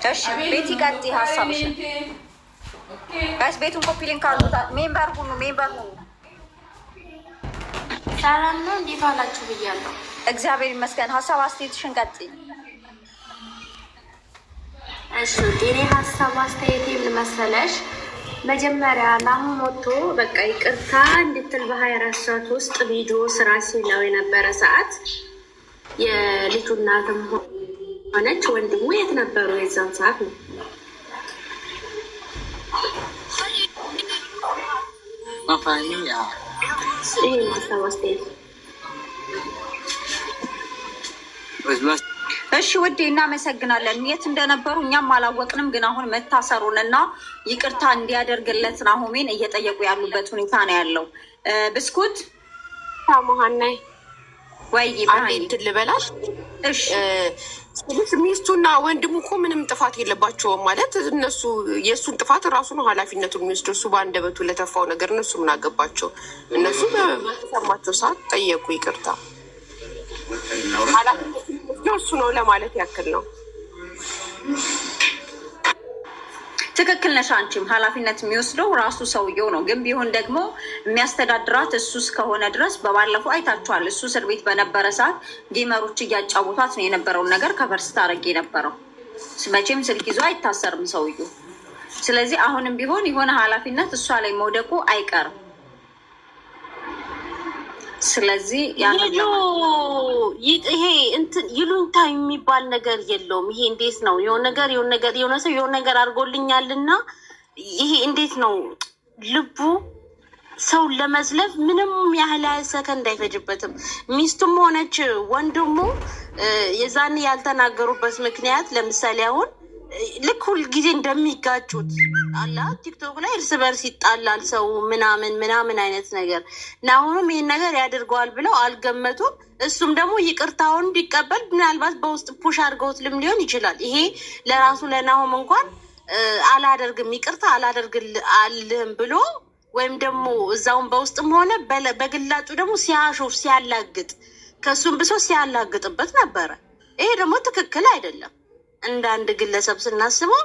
እሺ ቤቲ ቀጥይ ሀሳብሽን። ጋይስ ቤቱን ኮፒ ሊንክ አድርጉት። ሜምበር ሁኑ። ሰላም ነው፣ እንዴት ዋላችሁ ብያለሁ። እግዚአብሔር ይመስገን። ሀሳብ አስተያየትሽን ቀጥይ። እሺ እኔ ሀሳብ አስተያየት ምን መሰለሽ፣ መጀመሪያ ናሁን ወጥቶ በቃ ይቅርታ እንድትል በ24 ሰዓት ውስጥ ቪዲዮ ስራ ሲለው የነበረ ሰዓት የልጁ እናትም ሆነች ወንድሙ የት ነበሩ የዛን ሰዓት ነው? ይህ ሀሳብ አስተያየት። እሺ ውዴ እናመሰግናለን። የት እንደነበሩ እኛም አላወቅንም፣ ግን አሁን መታሰሩን እና ይቅርታ እንዲያደርግለት ናሆሜን እየጠየቁ ያሉበት ሁኔታ ነው ያለው። ብስኩት መሀናይ ወይ እንትን ልበላሽ። እሺ ሚስቱና ወንድሙ እኮ ምንም ጥፋት የለባቸውም ማለት እነሱ የእሱን ጥፋት እራሱ ነው ኃላፊነቱን የሚወስደው። እሱ በአንደበቱ ለተፋው ነገር እነሱ ምን አገባቸው? እነሱ በተሰማቸው ሰዓት ጠየቁ ይቅርታ። ኃላፊነቱ እሱ ነው ለማለት ያክል ነው። ትክክል ነሽ። አንቺም ኃላፊነት የሚወስደው ራሱ ሰውየው ነው። ግን ቢሆን ደግሞ የሚያስተዳድራት እሱ እስከሆነ ድረስ በባለፈው አይታችኋል። እሱ እስር ቤት በነበረ ሰዓት ጌመሮች እያጫወቷት ነው የነበረውን ነገር ከቨርስታ አድርጌ የነበረው። መቼም ስልክ ይዞ አይታሰርም ሰውየው። ስለዚህ አሁንም ቢሆን የሆነ ኃላፊነት እሷ ላይ መውደቁ አይቀርም። ስለዚህ ይሄ እንትን ይሉኝታ የሚባል ነገር የለውም። ይሄ እንዴት ነው የሆነ ሰው የሆነ ነገር አድርጎልኛልና ይሄ እንዴት ነው ልቡ ሰውን ለመዝለፍ ምንም ያህል ሰከንድ አይፈጅበትም። ሚስቱም ሆነች ወንድሙ የዛኔ ያልተናገሩበት ምክንያት ለምሳሌ አሁን ልክ ሁል ጊዜ እንደሚጋጩት አላ ቲክቶክ ላይ እርስ በርስ ይጣላል ሰው ምናምን አይነት ነገር እና አሁንም ይህን ነገር ያደርገዋል ብለው አልገመቱም። እሱም ደግሞ ይቅርታውን እንዲቀበል ምናልባት በውስጥ ፑሽ አድርገውት ሊሆን ይችላል። ይሄ ለራሱ ለናሆም እንኳን አላደርግም ይቅርታ አላደርግልህም ብሎ ወይም ደግሞ እዛውን በውስጥም ሆነ በግላጩ ደግሞ ሲያሾፍ ሲያላግጥ ከእሱም ብሶ ሲያላግጥበት ነበረ። ይሄ ደግሞ ትክክል አይደለም። እንደ አንድ ግለሰብ ስናስበው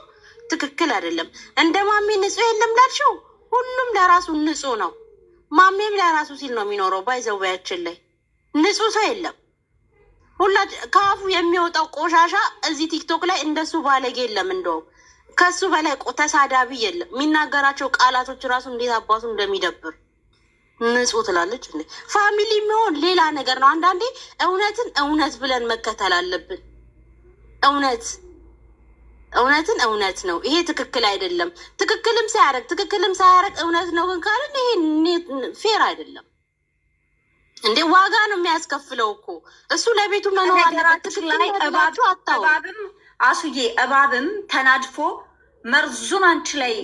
ትክክል አይደለም። እንደ ማሜ ንጹህ የለም ላልሽው ሁሉም ለራሱ ንጹህ ነው። ማሜም ለራሱ ሲል ነው የሚኖረው። ባይዘወያችን ላይ ንጹህ ሰው የለም። ሁላ ከአፉ የሚወጣው ቆሻሻ እዚህ ቲክቶክ ላይ እንደሱ ባለጌ የለም። እንደውም ከሱ በላይ ተሳዳቢ የለም። የሚናገራቸው ቃላቶች ራሱ እንዴት አባቱ እንደሚደብር ንጹህ ትላለች እንዴ። ፋሚሊ የሚሆን ሌላ ነገር ነው። አንዳንዴ እውነትን እውነት ብለን መከተል አለብን። እውነትን እውነት ነው። ይሄ ትክክል አይደለም። ትክክልም ሳያረግ እውነት ነው ግን ካልን ይሄ ፌር አይደለም እንዴ። ዋጋ ነው የሚያስከፍለው እኮ እሱ ለቤቱ መኖር አለበት። አሱዬ እባብም ተናድፎ መርዙን አንቺ ላይ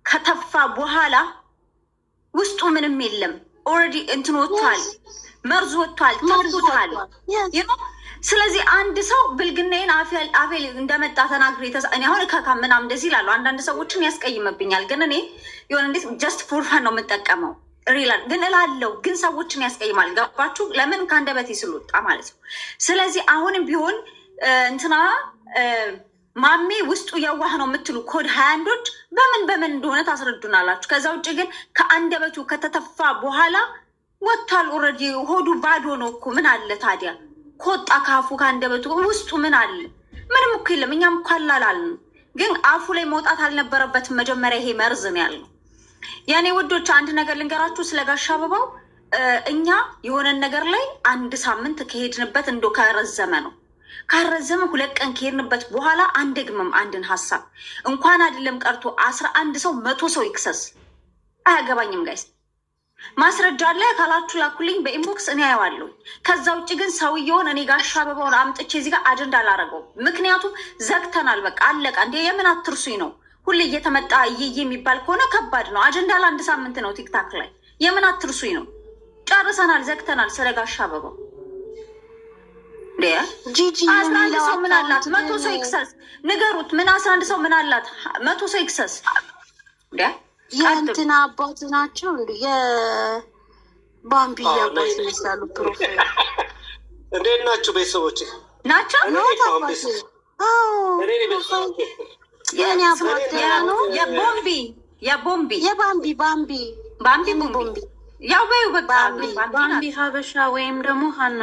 ከተፋ በኋላ ውስጡ ምንም የለም። ኦልሬዲ እንትን ወጥቷል፣ መርዙ ወጥቷል፣ ተፍቶታል። ስለዚህ አንድ ሰው ብልግናዬን አፌ እንደመጣ ተናግሬ እኔ አሁን ምናምን እንደዚህ ይላሉ። አንዳንድ ሰዎችን ያስቀይምብኛል፣ ግን እኔ የሆነ እንዴት ጀስት ፎርፋን ነው የምጠቀመው ሪላል ግን እላለው፣ ግን ሰዎችን ያስቀይማል። ገባችሁ? ለምን ከአንደበቴ ስለወጣ ማለት ነው። ስለዚህ አሁንም ቢሆን እንትና ማሜ ውስጡ የዋህ ነው የምትሉ ኮድ 21ዶች በምን እንደሆነ ታስረዱናላችሁ። ከዛ ውጭ ግን ከአንደበቱ ከተተፋ በኋላ ወጥቷል። ኦልሬዲ ሆዱ ባዶ ነው እኮ ምን አለ ታዲያ? ከወጣ ከአፉ ከአንደበቱ ውስጡ ምን አለ? ምንም እኮ የለም። እኛም እኮ አላላልን፣ ግን አፉ ላይ መውጣት አልነበረበትም መጀመሪያ። ይሄ መርዝ ነው ያለው። የኔ ውዶች አንድ ነገር ልንገራችሁ ስለ ጋሽ አበባው። እኛ የሆነን ነገር ላይ 1 ሳምንት ከሄድንበት እንዶ ከረዘመ ነው ካረዘመ 2 ቀን ከሄድንበት በኋላ አንደግምም አንድን ሀሳብ እንኳን አይደለም ቀርቶ 11 ሰው 100 ሰው ይክሰስ አያገባኝም ጋይስ። ማስረጃ አለ ካላችሁ ላኩልኝ በኢንቦክስ እኔ አየዋለሁ። ከዛ ውጭ ግን ሰውየውን እኔ ጋሽ አበባውን አምጥቼ እዚህ ጋር አጀንዳ አላረገውም። ምክንያቱም ዘግተናል፣ በቃ አለቃ። እንዴ የምን አትርሱኝ ነው? ሁሌ እየተመጣ እየየ የሚባል ከሆነ ከባድ ነው። አጀንዳ ለ1 ሳምንት ነው ቲክታክ ላይ። የምን አትርሱኝ ነው? ጨርሰናል፣ ዘግተናል ስለ ጋሽ አበባው። ጂጂ 11 ሰው ምን አላት? 100 ሰው ይክሰስ። ንገሩት። ምን 11 ሰው ምን አላት? 100 ሰው ይክሰስ። የእንትና አባት ናቸው እንዲ የባምቢ አባት ይመስላሉ። ፕሮፋይል እንዴት ናቸው? ቤተሰቦች ናቸው። የኔ አባት ነው የቦምቢ ያው በይው በቃ ባምቢ ሀበሻ ወይም ደግሞ ሀና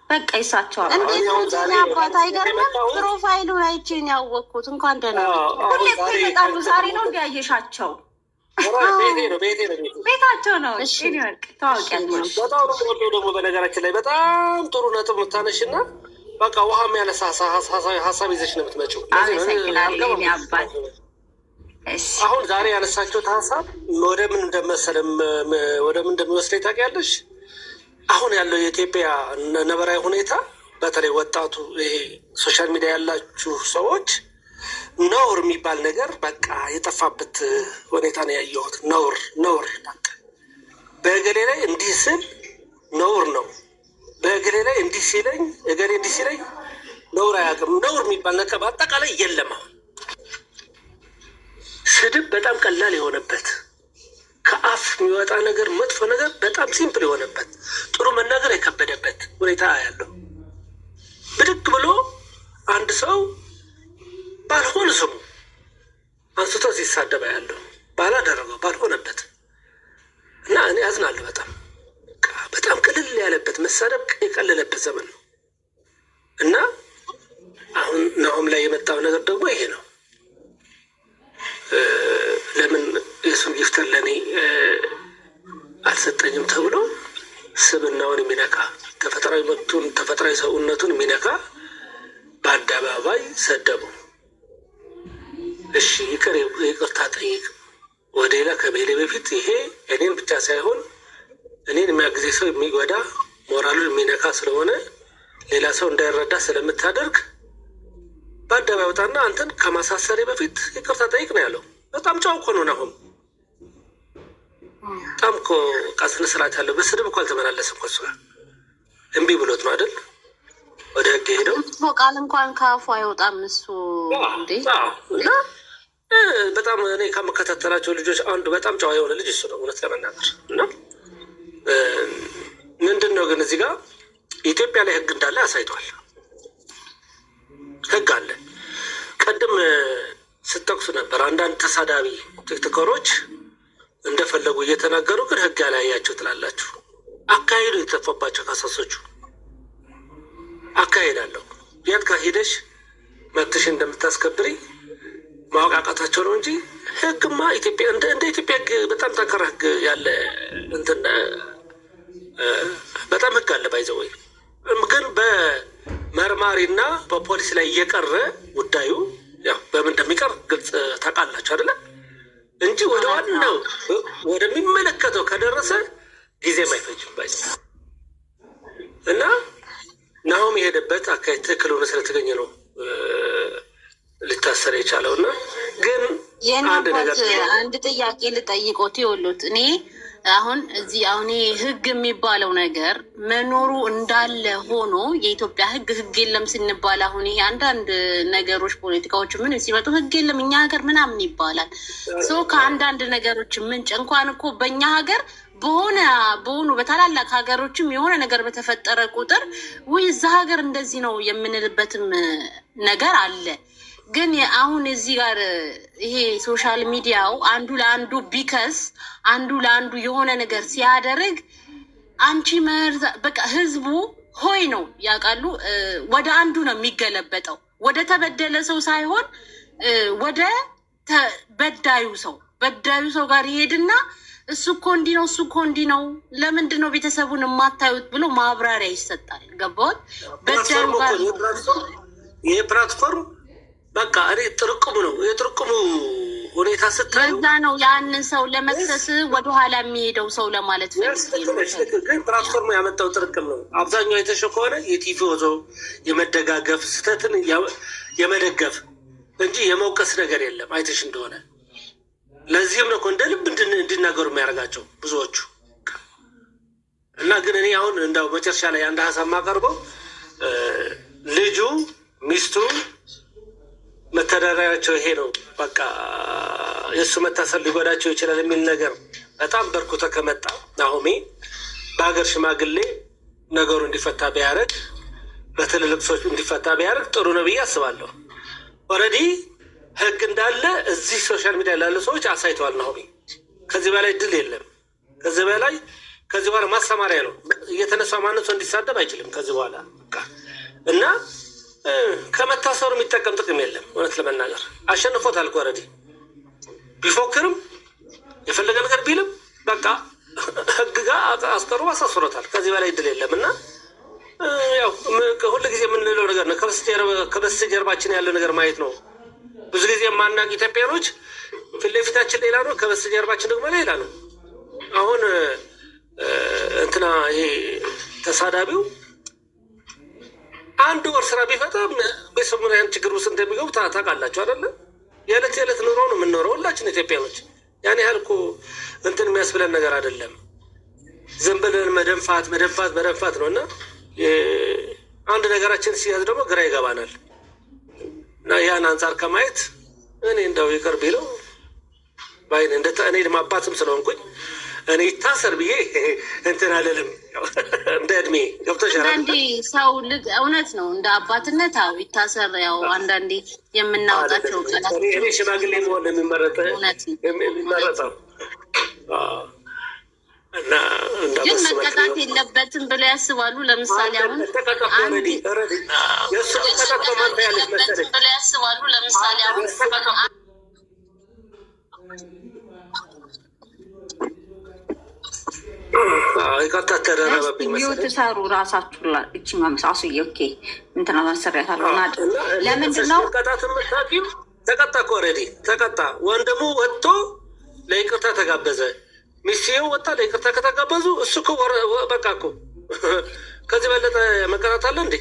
በቃ ይሳቸዋል። እንዴት ነው የኔ አባት አይገርምም? ፕሮፋይሉን አይቼን ያወቅኩት። እንኳን ደህና ሁሌ እኮ ይመጣሉ። ዛሬ ነው እንዲያየሻቸው ቤታቸው ነው። ወርቅ ታዋቂያለሽ። በጣም ነው ደግሞ በነገራችን ላይ በጣም ጥሩ ነጥብ የምታነሽና በቃ ውሃ የሚያነሳ ሀሳብ ይዘሽ ነው የምትመጪው። አመሰግናለሁ የኔ አባት። አሁን ዛሬ ያነሳችሁት ሀሳብ ወደ ምን እንደሚወስደኝ ታውቂያለሽ? አሁን ያለው የኢትዮጵያ ነባራዊ ሁኔታ በተለይ ወጣቱ ይሄ ሶሻል ሚዲያ ያላችሁ ሰዎች ነውር የሚባል ነገር በቃ የጠፋበት ሁኔታ ነው ያየሁት። ነውር በቃ በእገሌ ላይ እንዲህ ስል ነውር ነው፣ በእገሌ ላይ እንዲህ ሲለኝ እገሌ እንዲህ ሲለኝ ነውር አያውቅም። ነውር የሚባል ነገር በአጠቃላይ የለም። አሁን ስድብ በጣም ቀላል የሆነበት፣ ከአፍ የሚወጣ ነገር መጥፎ ነገር በጣም ሲምፕል የሆነበት፣ ጥሩ መናገር የከበደበት ሁኔታ ያለው ብድግ ብሎ አንድ ሰው ባልሆነ ስሙ አንስቶ ሲሳደባ ያለው ባላደረገው ባልሆነበት እና እኔ አዝናለሁ። በጣም ቅልል ያለበት መሳደብ የቀለለበት ዘመን ነው እና አሁን ናሆም ላይ የመጣው ነገር ደግሞ ይሄ ነው። ለምን የሱን ጊፍተር ለእኔ አልሰጠኝም ተብሎ ስብናውን የሚነካ ተፈጥሯዊ መብቱን ተፈጥሯዊ ሰውነቱን የሚነካ በአደባባይ ሰደቡ። እሺ ይቅርታ ጠይቅ ወደ ሌላ ከመሄድ በፊት ይሄ እኔን ብቻ ሳይሆን እኔን የሚያግዜ ሰው የሚጎዳ ሞራሉን የሚነካ ስለሆነ ሌላ ሰው እንዳይረዳ ስለምታደርግ በአደባባይ ወጣና አንተን ከማሳሰሬ በፊት ይቅርታ ጠይቅ ነው ያለው። በጣም ጨዋ እኮ ነው ናሆም። በጣም እኮ ስነ ስርዓት ያለው በስድብ እኮ አልተመላለስም እኮ እሱ እምቢ ብሎት ነው አይደል ወደ ህግ ሄደው ቃል እንኳን ከአፉ አይወጣም እሱ እንዴ። እና በጣም እኔ ከምከታተላቸው ልጆች አንዱ በጣም ጨዋ የሆነ ልጅ እሱ ነው እውነት ለመናገር። እና ምንድን ነው ግን እዚህ ጋር ኢትዮጵያ ላይ ህግ እንዳለ ያሳይቷል። ህግ አለ። ቀድም ስትጠቅሱ ነበር አንዳንድ ተሳዳቢ ቲክቶከሮች እንደፈለጉ እየተናገሩ ግን ህግ ያላያቸው ትላላችሁ። አካሄዱ የተጠፋባቸው ከሳሶቹ አካሄዳለሁ የት ጋር ሄደሽ መብትሽ እንደምታስከብሪ ማወቃቃታቸው ነው እንጂ ህግማ ኢትዮጵያ እንደ ኢትዮጵያ ህግ በጣም ጠንካራ ህግ ያለ እንትን በጣም ህግ አለ። ባይዘወይ ግን በመርማሪና በፖሊስ ላይ እየቀረ ጉዳዩ ያው በምን እንደሚቀር ግልጽ ታውቃላችሁ አይደለ? እንጂ ወደ ዋናው ወደሚመለከተው ከደረሰ ጊዜም አይፈጅም ባይዘ እና ናሆም የሄደበት አካሄድ ትክክል ሆነ ስለተገኘ ነው ሊታሰር የቻለው። እና ግን አንድ ጥያቄ ልጠይቆት ይወሉት እኔ አሁን እዚህ አሁን ህግ የሚባለው ነገር መኖሩ እንዳለ ሆኖ የኢትዮጵያ ህግ የለም ስንባል አሁን ይሄ አንዳንድ ነገሮች ፖለቲካዎች ምን ሲመጡ ህግ የለም እኛ ሀገር ምናምን ይባላል። ሰው ከአንዳንድ ነገሮች ምንጭ እንኳን እኮ በእኛ ሀገር በሆኑ በታላላቅ ሀገሮችም የሆነ ነገር በተፈጠረ ቁጥር ወይ እዛ ሀገር እንደዚህ ነው የምንልበትም ነገር አለ። ግን አሁን እዚህ ጋር ይሄ ሶሻል ሚዲያው አንዱ ለአንዱ ቢከስ አንዱ ለአንዱ የሆነ ነገር ሲያደርግ አንቺ በቃ ህዝቡ ሆይ ነው ያውቃሉ። ወደ አንዱ ነው የሚገለበጠው፣ ወደ ተበደለ ሰው ሳይሆን ወደ በዳዩ ሰው ጋር ይሄድና እሱ እኮ እንዲህ ነው፣ እሱ እኮ እንዲህ ነው፣ ለምንድን ነው ቤተሰቡን የማታዩት ብሎ ማብራሪያ ይሰጣል። ገባሁት። በዳዩ ጋር ይሄ ፕላትፎርም በቃ እኔ ጥርቅሙ ነው የጥርቅሙ ሁኔታ ስታዩ በዛ ነው ያንን ሰው ለመክሰስ ወደኋላ የሚሄደው ሰው ለማለት ግን ፕላትፎርሙ ያመጣው ጥርቅም ነው። አብዛኛው የተሸ ከሆነ የቲቪ ወዞ የመደጋገፍ ስህተትን የመደገፍ እንጂ የመውቀስ ነገር የለም። አይተሽ እንደሆነ ለዚህም ነው እንደ ልብ እንዲናገሩ የሚያደርጋቸው ብዙዎቹ። እና ግን እኔ አሁን እንዳው መጨረሻ ላይ አንድ ሀሳብ ማቀርበው ልጁ ሚስቱ መተዳደሪያቸው ይሄ ነው በቃ የእሱ መታሰር ሊጎዳቸው ይችላል የሚል ነገር በጣም በርኩተ ከመጣ ናሆሜ በሀገር ሽማግሌ ነገሩ እንዲፈታ ቢያደርግ በትልልቅ ሰዎች እንዲፈታ ቢያደርግ ጥሩ ነው ብዬ አስባለሁ። ኦልሬዲ ህግ እንዳለ እዚህ ሶሻል ሚዲያ ላሉ ሰዎች አሳይተዋል። ናሆሚ ከዚህ በላይ ድል የለም። ከዚህ በኋላ ማስተማሪያ ነው። እየተነሳ ማንም ሰው እንዲሳደብ አይችልም ከዚህ በኋላ እና ከመታሰሩ የሚጠቀም ጥቅም የለም። እውነት ለመናገር አሸንፎታል። ኦልሬዲ ቢፎክርም የፈለገ ነገር ቢልም በቃ ህግ ጋር አስቀሩ አሳስሮታል። ከዚህ በላይ ድል የለም እና ያው ሁሉ ጊዜ የምንለው ነገር ነው። ከበስተጀርባችን ያለ ነገር ማየት ነው። ብዙ ጊዜ የማናውቅ ኢትዮጵያኖች ፊት ለፊታችን ሌላ ነው፣ ከበስተጀርባችን ደግሞ ሌላ ነው። አሁን እንትና ይሄ ተሳዳቢው አንድ ወር ስራ ቢፈታ ቤተሰቡ ያን ችግር ውስጥ እንደሚገቡ ታውቃላችሁ አይደለ? የዕለት የዕለት ኑሮ ነው የምንኖረው ሁላችን ኢትዮጵያኖች። ያን ያህል እኮ እንትን የሚያስብለን ነገር አይደለም። ዝም ብለን መደንፋት ነው እና አንድ ነገራችን ሲያዝ ደግሞ ግራ ይገባናል እና ያን አንጻር ከማየት እኔ እንደው ይቅር ቢለው ባይኔ እኔ ደግሞ አባትም ስለሆንኩኝ እኔ ይታሰር ብዬ እንትን አልልም። እንደ እድሜ ገብቶሻል። አንዳንዴ ሰው እውነት ነው እንደ አባትነት አዎ ይታሰር። ያው አንዳንዴ የምናወጣቸው ቃላት እኔ ሽማግሌ መሆን የሚመረጠው እና ግን መቀጣት የለበትም ብለው ያስባሉ። ለምሳሌ አሁን የእሱ መቀጣት በማንታ ያለች መሰለኝ ብለው ያስባሉ። ለምሳሌ አሁን ይቅርታ ተደረበብኝ መሰለኝ። ትሰሩ ራሳችሁ እቺ ማምሳሱዬ ኦኬ እንትና ማሰሪያት አለና ለምንድን ነው መቀጣት የምታውቂው? ተቀጣ እኮ ኦልሬዲ ተቀጣ። ወንድሙ ወጥቶ ለይቅርታ ተጋበዘ። ሚስቴው ወጣ ለይቅርታ ከተጋበዙ እሱ እኮ በቃ እኮ ከዚህ በለጠ መቀጣት አለ እንዴ?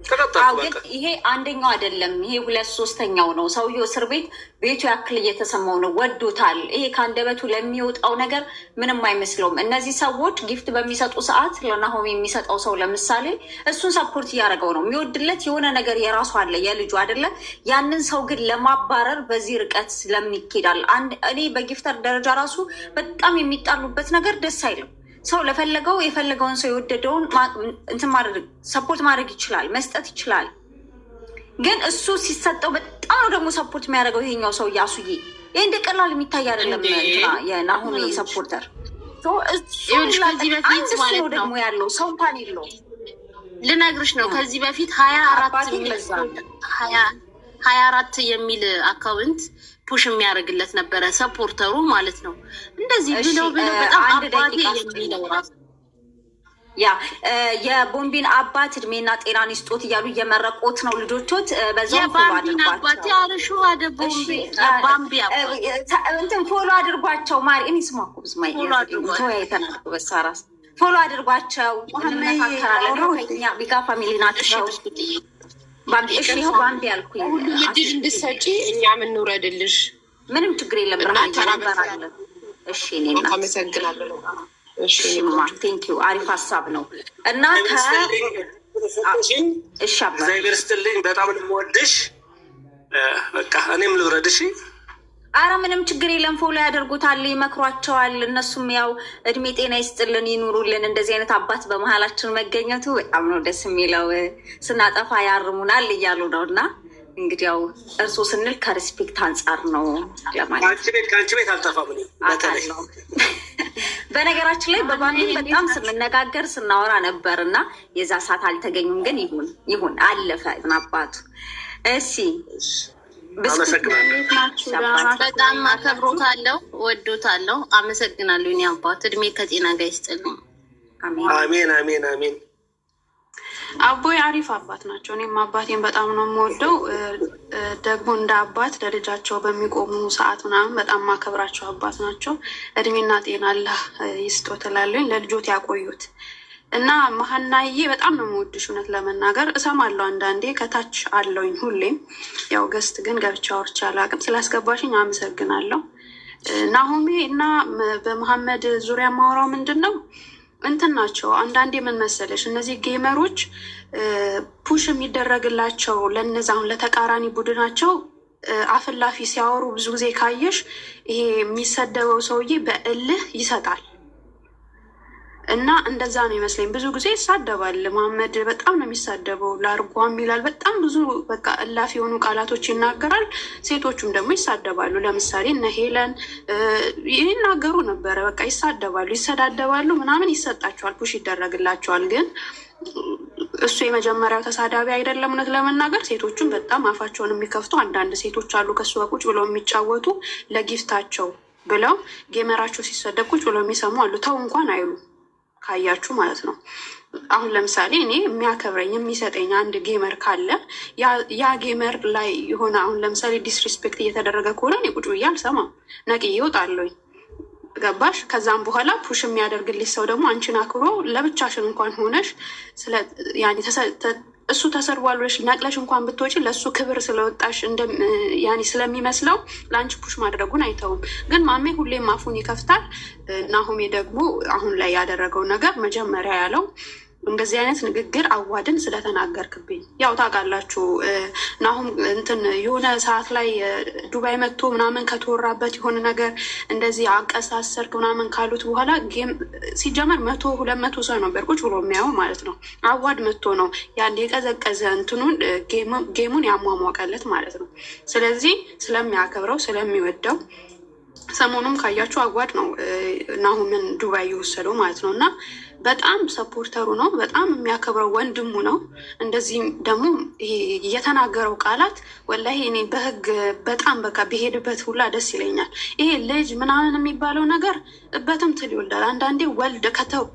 ግን ይሄ አንደኛው አይደለም። ይሄ 2/3 ነው። ሰውየው እስር ቤቱ ያክል እየተሰማው ነው። ወዶታል። ይሄ ከአንደበቱ ለሚወጣው ነገር ምንም አይመስለውም። እነዚህ ሰዎች ጊፍት በሚሰጡ ሰዓት ለናሆሚ የሚሰጠው ሰው ለምሳሌ እሱን ሰፖርት እያደረገው ነው። የሚወድለት የሆነ ነገር የራሱ አለ የልጁ አይደለ? ያንን ሰው ግን ለማባረር በዚህ ርቀት ስለሚኬዳል። እኔ በጊፍተር ደረጃ ራሱ በጣም የሚጣሉበት ነገር ደስ አይልም። ሰው ለፈለገው የፈለገውን ሰው የወደደውን እንትን ማድረግ ሰፖርት ማድረግ ይችላል፣ መስጠት ይችላል። ግን እሱ ሲሰጠው በጣም ነው ደግሞ ሰፖርት የሚያደርገው ይሄኛው ሰው ያሱዬ። ይህ እንደ ቀላል የሚታይ አይደለም። የናሆሚ ሰፖርተር አንድ ሰው ደግሞ ያለው ሰው እንኳን የለው። ልነግርሽ ነው ከዚህ በፊት 24 የሚል አካውንት ፑሽ የሚያደርግለት ነበረ ሰፖርተሩ ማለት ነው። እንደዚህ ብለው በጣም አባቴ የሚለው ራሱ የቦምቢን አባት እድሜና ጤናን ይስጦት እያሉ እየመረቆት ነው ልጆቾት። የባምቢን አባት ያርሹ አደ ባምቢ እንትን ፎሎ አድርጓቸው። ማሪ እኔ ስማኩ ብስማይ ተናልኩ በሳራስ ፎሎ አድርጓቸው። እንመካከራለን። ቢጋ ፋሚሊ ናቸው። ይኸው ባምቢ ያልኩኝ ሁሉም እድል እንድትሰጪ እኛ ምንውረድልሽ ምንም ችግር የለም። ብርሃን እሺ እኔና አመሰግናለሁ። ቴንኪው አሪፍ ሀሳብ ነው እና እግዚአብሔር ስትልኝ በጣም የምወድሽ በቃ እኔም ልውረድ። እሺ አረ ምንም ችግር የለም። ፎሎ ያደርጉታል፣ ይመክሯቸዋል። እነሱም ያው እድሜ ጤና ይስጥልን፣ ይኑሩልን። እንደዚህ አይነት አባት በመሀላችን መገኘቱ በጣም ነው ደስ የሚለው። ስናጠፋ ያርሙናል እያሉ ነው እና እንግዲህ ያው እርሶ ስንል ከሪስፔክት አንጻር ነው ለማለት። ከአንቺ ቤት አልጠፋም። በነገራችን ላይ በባንክ በጣም ስንነጋገር ስናወራ ነበር እና የዛ ሰዓት አልተገኙም። ግን ይሁን አለፈ አባቱ። እሺ በጣም አከብሮታለሁ፣ ወዶታለሁ። አመሰግናለሁ። እኔ አባት እድሜ ከጤና ጋር ይስጥልኝ። አሜን አሜን አሜን። አቦይ አሪፍ አባት ናቸው። እኔም አባቴን በጣም ነው የምወደው። ደግሞ እንደ አባት ለልጃቸው በሚቆሙ ሰዓት ምናምን በጣም ማከብራቸው አባት ናቸው። እድሜና ጤና አላህ ይስጦት እላለሁኝ። ለልጆት ያቆዩት እና መሀናዬ በጣም ነው የምወድሽ። እውነት ለመናገር እሰማለሁ አንዳንዴ ከታች አለውኝ ሁሌም። ያው ገስት ግን ገብቻ ወርቻ አላቅም። ስላስገባሽኝ አመሰግናለሁ። ናሆሜ እና በመሐመድ ዙሪያ ማውራው ምንድን ነው እንትን ናቸው። አንዳንዴ ምን መሰለሽ እነዚህ ጌመሮች ፑሽ የሚደረግላቸው ለነዚ አሁን ለተቃራኒ ቡድናቸው አፍላፊ ሲያወሩ ብዙ ጊዜ ካየሽ ይሄ የሚሰደበው ሰውዬ በእልህ ይሰጣል። እና እንደዛ ነው ይመስለኝ። ብዙ ጊዜ ይሳደባል መሐመድ፣ በጣም ነው የሚሳደበው። ላርጓም ይላል፣ በጣም ብዙ በቃ እላፊ የሆኑ ቃላቶች ይናገራል። ሴቶቹም ደግሞ ይሳደባሉ። ለምሳሌ እነ ሄለን ይናገሩ ነበረ። በቃ ይሳደባሉ፣ ይሰዳደባሉ፣ ምናምን ይሰጣቸዋል፣ ፑሽ ይደረግላቸዋል። ግን እሱ የመጀመሪያው ተሳዳቢ አይደለም። እውነት ለመናገር ሴቶቹም በጣም አፋቸውን የሚከፍቱ አንዳንድ ሴቶች አሉ። ከሱ ቁጭ ብለው የሚጫወቱ ለጊፍታቸው ብለው ጌመራቸው ሲሰደብ ቁጭ ብለው የሚሰሙ አሉ። ተው እንኳን አይሉ ካያችሁ ማለት ነው። አሁን ለምሳሌ እኔ የሚያከብረኝ የሚሰጠኝ አንድ ጌመር ካለ ያ ጌመር ላይ የሆነ አሁን ለምሳሌ ዲስሪስፔክት እየተደረገ ከሆነ እኔ ቁጭ ብዬ አልሰማም፣ ነቅዬ እወጣለሁኝ። ገባሽ? ከዛም በኋላ ፑሽ የሚያደርግልሽ ሰው ደግሞ አንቺን አክብሮ ለብቻሽን እንኳን ሆነሽ እሱ ተሰርቧል ብለሽ ነቅለሽ እንኳን ብትወጪ ለእሱ ክብር ስለወጣሽ ስለሚመስለው ለአንቺ ፑሽ ማድረጉን አይተውም። ግን ማሜ ሁሌም አፉን ይከፍታል። ናሆሜ ደግሞ አሁን ላይ ያደረገው ነገር መጀመሪያ ያለው እንደዚህ አይነት ንግግር አዋድን ስለተናገርክብኝ፣ ያው ታውቃላችሁ ናሁም እንትን የሆነ ሰዓት ላይ ዱባይ መጥቶ ምናምን ከተወራበት የሆነ ነገር እንደዚህ አቀሳሰርክ ምናምን ካሉት በኋላ ጌም ሲጀመር 100-200 ሰው ነበር ቁጭ ብሎ የሚያየው ማለት ነው። አዋድ መጥቶ ነው ያን የቀዘቀዘ እንትኑን ጌሙን ያሟሟቀለት ማለት ነው። ስለዚህ ስለሚያከብረው ስለሚወደው ሰሞኑም ካያችሁ አዋድ ነው ናሁምን ዱባይ የወሰደው ማለት ነው። እና በጣም ሰፖርተሩ ነው፣ በጣም የሚያከብረው ወንድሙ ነው። እንደዚህም ደግሞ የተናገረው ቃላት ወላሂ እኔ በህግ በጣም በቃ ቢሄድበት ሁላ ደስ ይለኛል። ይሄ ልጅ ምናምን የሚባለው ነገር በትም ትል ይወልዳል። አንዳንዴ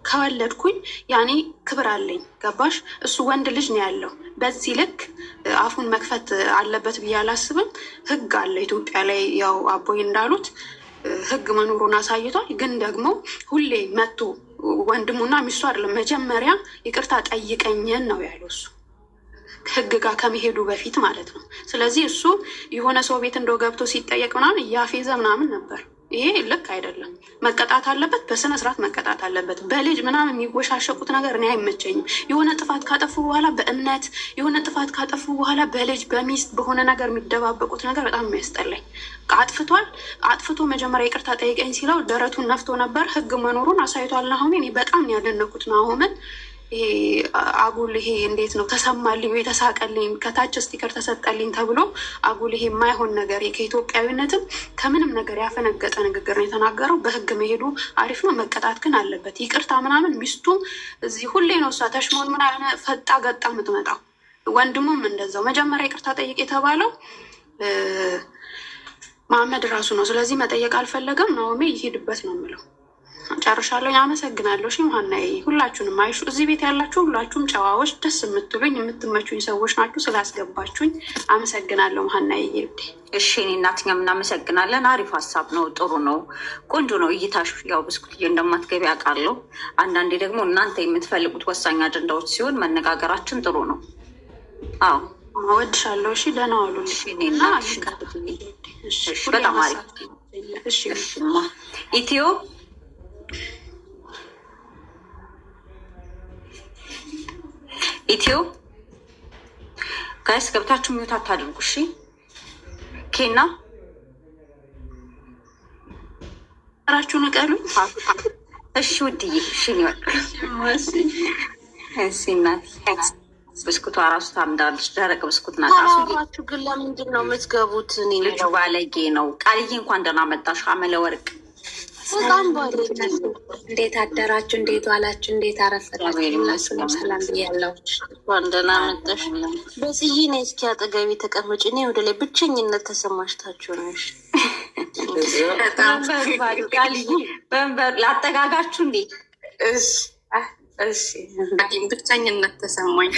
ከወለድኩኝ ያኔ ክብር አለኝ። ገባሽ? እሱ ወንድ ልጅ ነው ያለው። በዚህ ልክ አፉን መክፈት አለበት ብዬ አላስብም። ህግ አለ ኢትዮጵያ ላይ ያው አቦይ እንዳሉት ህግ መኖሩን አሳይቷል። ግን ደግሞ ሁሌ መቶ ወንድሙና ሚስቱ አይደለም መጀመሪያ ይቅርታ ጠይቀኝን ነው ያለው እሱ ህግ ጋር ከመሄዱ በፊት ማለት ነው። ስለዚህ እሱ የሆነ ሰው ቤት እንደው ገብቶ ሲጠየቅ ምናምን እያፌዘ ምናምን ነበር። ይሄ ልክ አይደለም፣ መቀጣት አለበት፣ በስነ ስርዓት መቀጣት አለበት። በልጅ ምናምን የሚወሻሸቁት ነገር እኔ አይመቸኝም። የሆነ ጥፋት ካጠፉ በኋላ በእምነት የሆነ ጥፋት ካጠፉ በኋላ በልጅ በሚስት በሆነ ነገር የሚደባበቁት ነገር በጣም የሚያስጠላኝ። አጥፍቶ መጀመሪያ ይቅርታ ጠይቀኝ ሲለው ደረቱን ነፍቶ ነበር። ህግ መኖሩን አሳይቷል ናሆሜ። እኔ በጣም ያደነኩት ናሆምን። ይሄ አጉል ይሄ እንዴት ነው ተሰማልኝ ወይ ተሳቀልኝ ከታች ስቲከር ተሰጠልኝ ተብሎ አጉል ይሄ የማይሆን ነገር ከኢትዮጵያዊነትም ከምንም ነገር ያፈነገጠ ንግግር ነው የተናገረው። በህግ መሄዱ አሪፍ ነው፣ መቀጣት ግን አለበት። ይቅርታ ምናምን ሚስቱ እዚህ ሁሌ ነው እሷ ተሽሞን ምናምን ፈጣ ገጣ የምትመጣው። ወንድሙም እንደዛው መጀመሪያ ይቅርታ ጠይቅ የተባለው መሐመድ ራሱ ነው። ስለዚህ መጠየቅ አልፈለገም። ናሆሜ ይሄድበት ነው የምለው። ጨርሻለሁ። አመሰግናለሁ። ሀናዬ ሁላችሁንም አይሹ እዚህ ቤት ያላችሁ ሁላችሁም ጨዋዎች፣ ደስ የምትሉኝ የምትመቹኝ ሰዎች ናችሁ። ስላስገባችሁኝ አመሰግናለሁ ሀናዬ። እሺ እኔ እናትኛም እናመሰግናለን። አሪፍ ሀሳብ ነው፣ ጥሩ ነው፣ ቆንጆ ነው እይታሽ። ያው ብስኩትዬ እንደማትገቢ አውቃለሁ። አንዳንዴ ደግሞ እናንተ የምትፈልጉት ወሳኝ አጀንዳዎች ሲሆን መነጋገራችን ጥሩ ነው። አዎ እወድሻለሁ። እሺ ደህና ዋሉ። በጣም አሪፍ ኢትዮ ጋይስ ገብታችሁ ሚዩት አታድርጉ። እሺ ኬና ራችሁን እቀሉ። እሺ ውድዬ፣ እሺ እሺ እናቴ ብስኩቷ ራሱ ታምዳለች። ደረቅ ብስኩት ናት። ራሱ ግን ለምንድን ነው የምትገቡት? ልጁ ባለጌ ነው። ቃልዬ እንኳን ደህና መጣሽ። አመለ ወርቅ በጣም ባለጌ። እንዴት አደራችሁ? እንዴት ዋላችሁ? እንዴት አረፈዳችሁ? ሁላችሁንም ሰላም ብያለሁ። እንኳን ደህና መጣሽ። በጽዬ ነይ እስኪ አጠገቤ ተቀመጭ። እኔ ወደ ላይ ብቸኝነት ተሰማሽታችሁ ነሽ። በንበር ላጠጋጋችሁ እንዴ? እሺ ብቸኝነት ተሰማኝ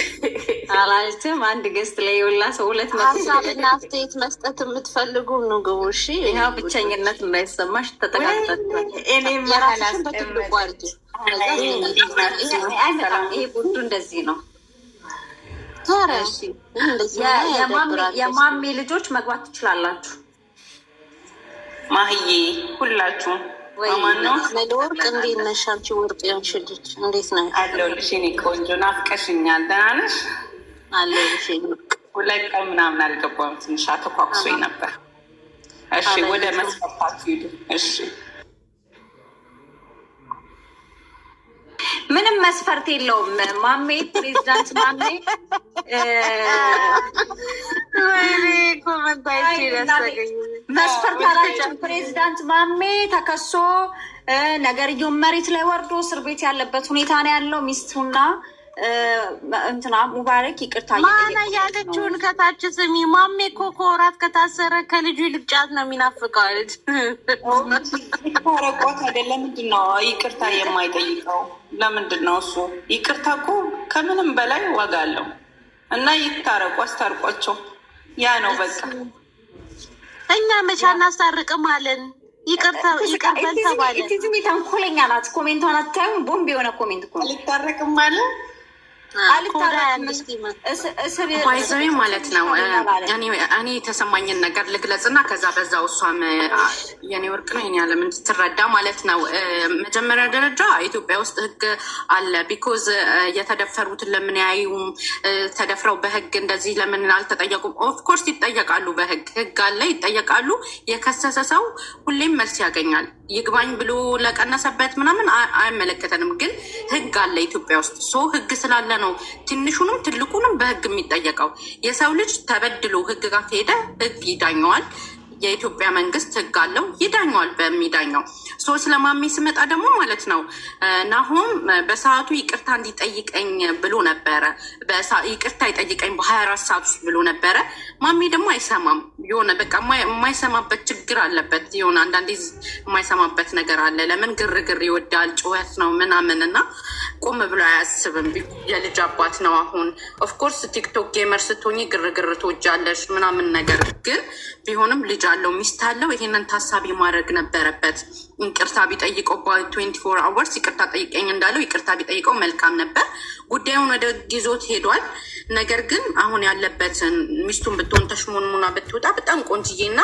አላልችም። አንድ ገስት ላይ የወላ ሰው 200 ሀሳብና አስተያየት መስጠት የምትፈልጉ ንግቡ። እሺ ይኸው ብቸኝነት እንዳይሰማሽ ተጠጋግታችኋል። የራስሽን በትልቁ አድርጊ። ይሄ ቡዱ እንደዚህ ነው። የማሜ ልጆች መግባት ትችላላችሁ። ማህዬ ሁላችሁም ለወርቅ እንዴት ነሽ? አንቺ ወርቅ ያንቺ ልጅ እንዴት ነሽ? አለሁልሽ የእኔ ቆንጆ፣ ናፍቀሽኛል። ደህና ነሽ? አለሁልሽ የእኔ ወርቅ። 2 ቀን ምናምን አልገባም፣ ትንሽ አተኳኩሶኝ ነበር። እሺ ወደ መስፈርታችሁ ሂዱ። እሺ ምንም መስፈርት የለውም። ማሜ ፕሬዚዳንት ማሜ መስፈርት አላቸው። ፕሬዚዳንት ማሜ ተከሶ ነገርየውን መሬት ላይ ወርዶ እስር ቤት ያለበት ሁኔታ ነው ያለው። ሚስቱና እንትና ሙባረክ ይቅርታ ማና ያለችውን ከታች ስሚ። ማሜ እኮ ከወራት ከታሰረ ከልጁ ይልቅ ጫት ነው የሚናፍቀው አለች። ታረቋት አይደለም? ምንድን ነው ይቅርታ የማይጠይቀው? ለምንድን ነው እሱ? ይቅርታ እኮ ከምንም በላይ ዋጋ አለው እና ይታረቁ፣ አስታርቋቸው። ያ ነው በቃ። እኛ መቻ እናስታርቅም አለን። ይቅርታ ይቅርበል ተባለ። ኢቲዝም ተንኮለኛ ናት። ኮሜንቷን አታዩም? ቦምብ የሆነ ኮሜንት እኮ አልታረቅም አለ ባይዘዊ ማለት ነው። እኔ የተሰማኝን ነገር ልግለጽ እና ከዛ በዛው እሷም የኔ ወርቅ ነው የኔ ያለም እንድትረዳ ማለት ነው። መጀመሪያ ደረጃ ኢትዮጵያ ውስጥ ህግ አለ። ቢኮዝ የተደፈሩትን ለምን ያዩም? ተደፍረው በህግ እንደዚህ ለምን አልተጠየቁም? ኦፍኮርስ ይጠየቃሉ። በህግ ህግ አለ፣ ይጠየቃሉ። የከሰሰ ሰው ሁሌም መልስ ያገኛል። ይግባኝ ብሎ ለቀነሰበት ምናምን አይመለከተንም። ግን ህግ አለ ኢትዮጵያ ውስጥ። ሶ ህግ ስላለ ነው ትንሹንም ትልቁንም በህግ የሚጠየቀው። የሰው ልጅ ተበድሎ ህግ ጋር ከሄደ ህግ ይዳኘዋል። የኢትዮጵያ መንግስት ህግ አለው፣ ይዳኘዋል በሚዳኘው። ሶ ስለማሜ ስመጣ ደግሞ ማለት ነው ናሆም በሰዓቱ ይቅርታ እንዲጠይቀኝ ብሎ ነበረ። ይቅርታ ይጠይቀኝ በ24 ሰዓት ውስጥ ብሎ ነበረ። ማሜ ደግሞ አይሰማም። የሆነ በቃ የማይሰማበት ችግር አለበት። የሆነ አንዳንዴ የማይሰማበት ነገር አለ። ለምን ግርግር ይወዳል፣ ጩኸት ነው ምናምን እና ቁም ብሎ አያስብም። የልጅ አባት ነው። አሁን ኦፍኮርስ ቲክቶክ ጌመር ስትሆኚ ግርግር ትወጃለሽ ምናምን ነገር ግን ቢሆንም ልጅ አለው፣ ሚስት አለው። ይሄንን ታሳቢ ማድረግ ነበረበት። ይቅርታ ቢጠይቀው በ24 አወርስ ይቅርታ ጠይቀኝ እንዳለው ይቅርታ ቢጠይቀው መልካም ነበር። ጉዳዩን ወደ ጊዞት ሄዷል። ነገር ግን አሁን ያለበትን ሚስቱን ብትሆን ተሽሞንሙና ብትወጣ በጣም ቆንጅዬና